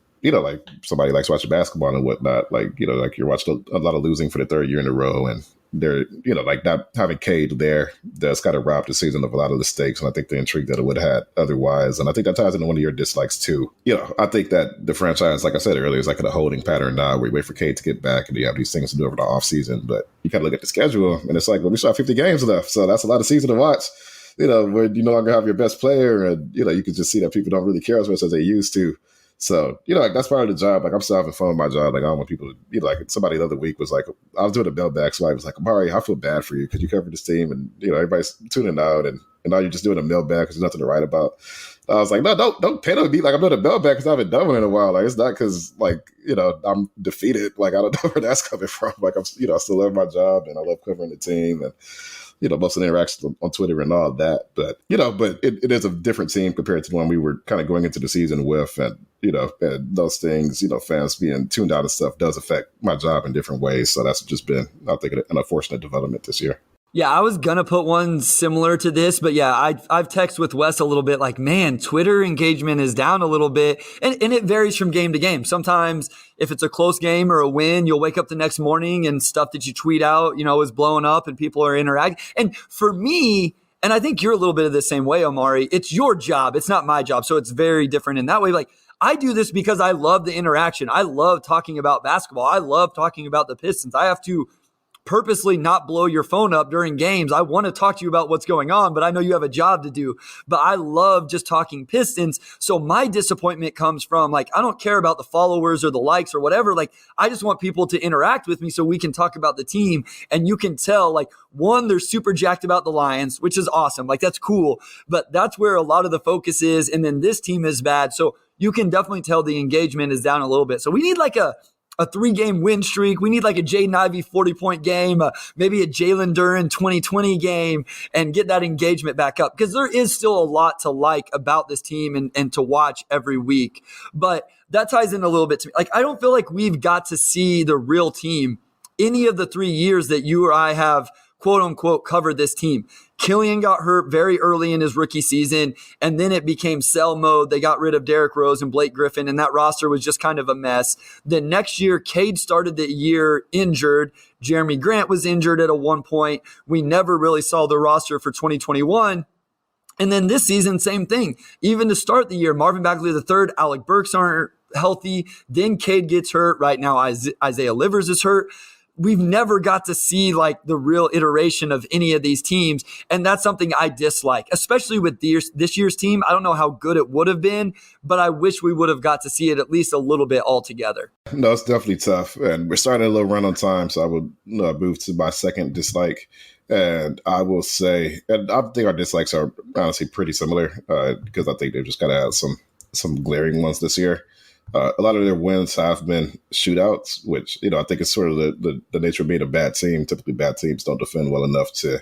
somebody likes watching basketball and whatnot, you're watching a lot of losing for the 3rd year in a row. And they're, not having Cade there does kind of rob the season of a lot of the stakes. And I think the intrigue that it would have had otherwise. And I think that ties into one of your dislikes too. I think that the franchise, like I said earlier, is in a holding pattern now where you wait for Cade to get back and you have these things to do over the offseason. But you kind of look at the schedule and it's we still have 50 games left. So that's a lot of season to watch, where you no longer have your best player. And, you can just see that people don't really care as much as they used to. So, that's part of the job. I'm still having fun with my job. I don't want people to, somebody the other week was I was doing a mailbag. So I was like, Omari, I feel bad for you because you covered this team and, everybody's tuning out and now you're just doing a mailbag because there's nothing to write about. I was like, no, don't pay me. I'm doing a mailbag because I haven't done one in a while. It's not because, I'm defeated. I don't know where that's coming from. I still love my job and I love covering the team and, most of the interactions on Twitter and all that. But, but it is a different team compared to the one we were kind of going into the season with. And, and those things, fans being tuned out and stuff does affect my job in different ways. So that's just been, I think, an unfortunate development this year. Yeah, I was going to put one similar to this, but yeah, I've texted with Wes a little bit man, Twitter engagement is down a little bit, and it varies from game to game. Sometimes if it's a close game or a win, you'll wake up the next morning and stuff that you tweet out, is blowing up and people are interacting. And for me, and I think you're a little bit of the same way, Omari, it's your job. It's not my job. So it's very different in that way. I do this because I love the interaction. I love talking about basketball. I love talking about the Pistons. I have to purposely not blow your phone up during games. I want to talk to you about what's going on, but I know you have a job to do. But I love just talking Pistons. So my disappointment comes from I don't care about the followers or the likes or whatever. I just want people to interact with me so we can talk about the team. And you can tell one, they're super jacked about the Lions, which is awesome. That's cool. But that's where a lot of the focus is. And then this team is bad. So you can definitely tell the engagement is down a little bit. So we need a 3-game win streak. We need a Jaden Ivey 40-point game, maybe a Jalen Duren 2020 game, and get that engagement back up because there is still a lot to like about this team and to watch every week. But that ties in a little bit to me. I don't feel like we've got to see the real team any of the 3 years that you or I have quote unquote covered this team. Killian got hurt very early in his rookie season, and then it became sell mode. They got rid of Derrick Rose and Blake Griffin, and that roster was just kind of a mess. Then next year, Cade started the year injured. Jeremy Grant was injured at one point. We never really saw the roster for 2021. And then this season, same thing. Even to start the year, Marvin Bagley III, Alec Burks aren't healthy. Then Cade gets hurt. Right now, Isaiah Livers is hurt. We've never got to see the real iteration of any of these teams. And that's something I dislike, especially with this year's team. I don't know how good it would have been, but I wish we would have got to see it at least a little bit altogether. No, it's definitely tough. And we're starting a little run on time. So I would move to my second dislike. And I will say, and I think our dislikes are honestly pretty similar because I think they've just kind of had some glaring ones this year. A lot of their wins have been shootouts, which, I think is sort of the nature of being a bad team. Typically, bad teams don't defend well enough to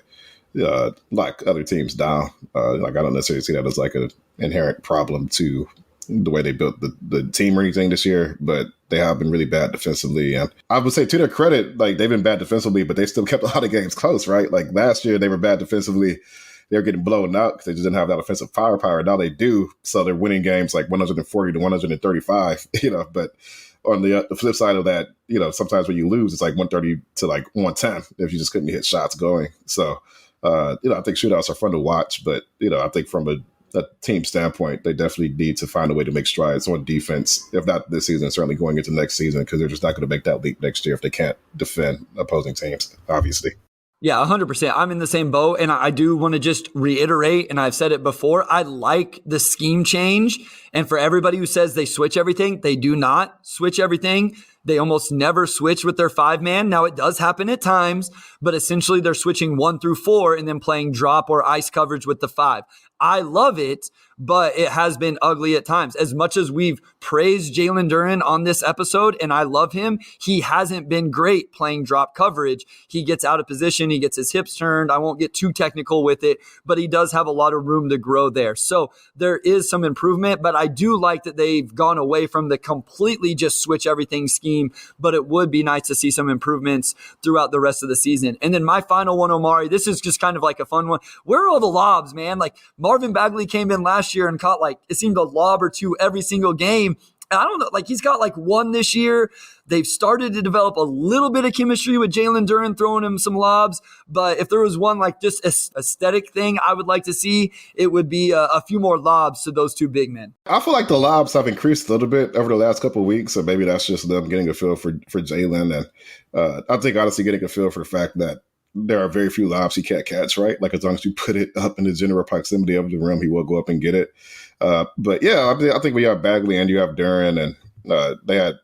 lock other teams down. I don't necessarily see that as like an inherent problem to the way they built the team or anything this year, but they have been really bad defensively. And I would say, to their credit, like, they've been bad defensively, but they still kept a lot of games close, right? Like last year, they were bad defensively. They were getting blown out because they just didn't have that offensive firepower. Now they do, so they're winning games like 140 to 135. But on the flip side of that, sometimes when you lose, it's like 130 to like 110 if you just couldn't hit shots going. So, I think shootouts are fun to watch, but I think from a team standpoint, they definitely need to find a way to make strides on defense. If not this season, certainly going into next season, because they're just not going to make that leap next year if they can't defend opposing teams, obviously. Yeah, 100%. I'm in the same boat, and I do want to just reiterate, and I've said it before, I like the scheme change. And for everybody who says they switch everything, they do not switch everything. They almost never switch with their 5-man. Now, it does happen at times, but essentially they're switching 1 through 4 and then playing drop or ice coverage with the 5. I love it, but it has been ugly at times. As much as we've praised Jalen Duren on this episode, and I love him, he hasn't been great playing drop coverage. He gets out of position. He gets his hips turned. I won't get too technical with it, but he does have a lot of room to grow there. So there is some improvement, but I do like that they've gone away from the completely just switch everything scheme, but it would be nice to see some improvements throughout the rest of the season. And then my final one, Omari, this is just kind of like a fun one. Where are all the lobs, man? Like, Marvin Bagley came in last year and caught it seemed a lob or two every single game. And I don't know, he's got one this year. They've started to develop a little bit of chemistry with Jalen Duren throwing him some lobs. But if there was one just aesthetic thing I would like to see, it would be a few more lobs to those two big men. I feel like the lobs have increased a little bit over the last couple of weeks, so maybe that's just them getting a feel for Jalen. And I think honestly getting a feel for the fact that there are very few lobs he can't catch, right? Like, as long as you put it up in the general proximity of the rim, he will go up and get it. But yeah, I think we have Bagley and you have Duren, and they had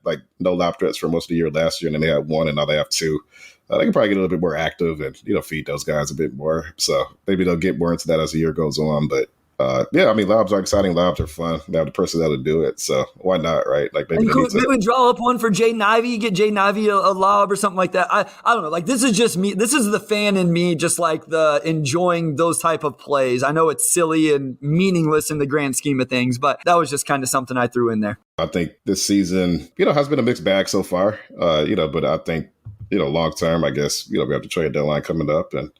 no lob threats for most of the year last year, and then they had 1, and now they have 2. They can probably get a little bit more active and feed those guys a bit more. So maybe they'll get more into that as the year goes on. But lobs are exciting. Lobs are fun. They have the personnel to do it. So why not, right? Maybe we draw up one for Jay Nivey, get Jay Nivey a lob or something like that. I don't know. This is just me. This is the fan in me, just the enjoying those type of plays. I know it's silly and meaningless in the grand scheme of things, but that was just kind of something I threw in there. I think this season, has been a mixed bag so far, but I think, long term, I guess, we have the trade deadline coming up and,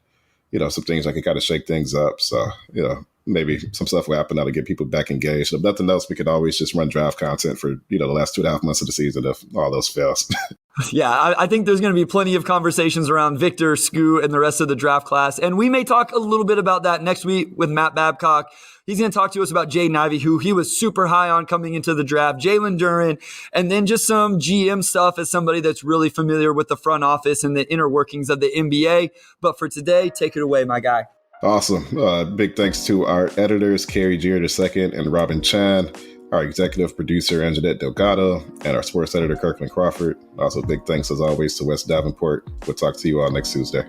some things that can kind of shake things up. So, maybe some stuff will happen now to get people back engaged. If nothing else, we could always just run draft content for, the last 2.5 months of the season if all those fails. Yeah, I think there's going to be plenty of conversations around Victor, Scoot, and the rest of the draft class. And we may talk a little bit about that next week with Matt Babcock. He's going to talk to us about Jay Nivey, who he was super high on coming into the draft, Jalen Duren, and then just some GM stuff as somebody that's really familiar with the front office and the inner workings of the NBA. But for today, take it away, my guy. Awesome. Big thanks to our editors, Carrie Gier II and Robin Chan, our executive producer, Anjanette Delgado, and our sports editor, Kirkland Crawford. Also, big thanks, as always, to Wes Davenport. We'll talk to you all next Tuesday.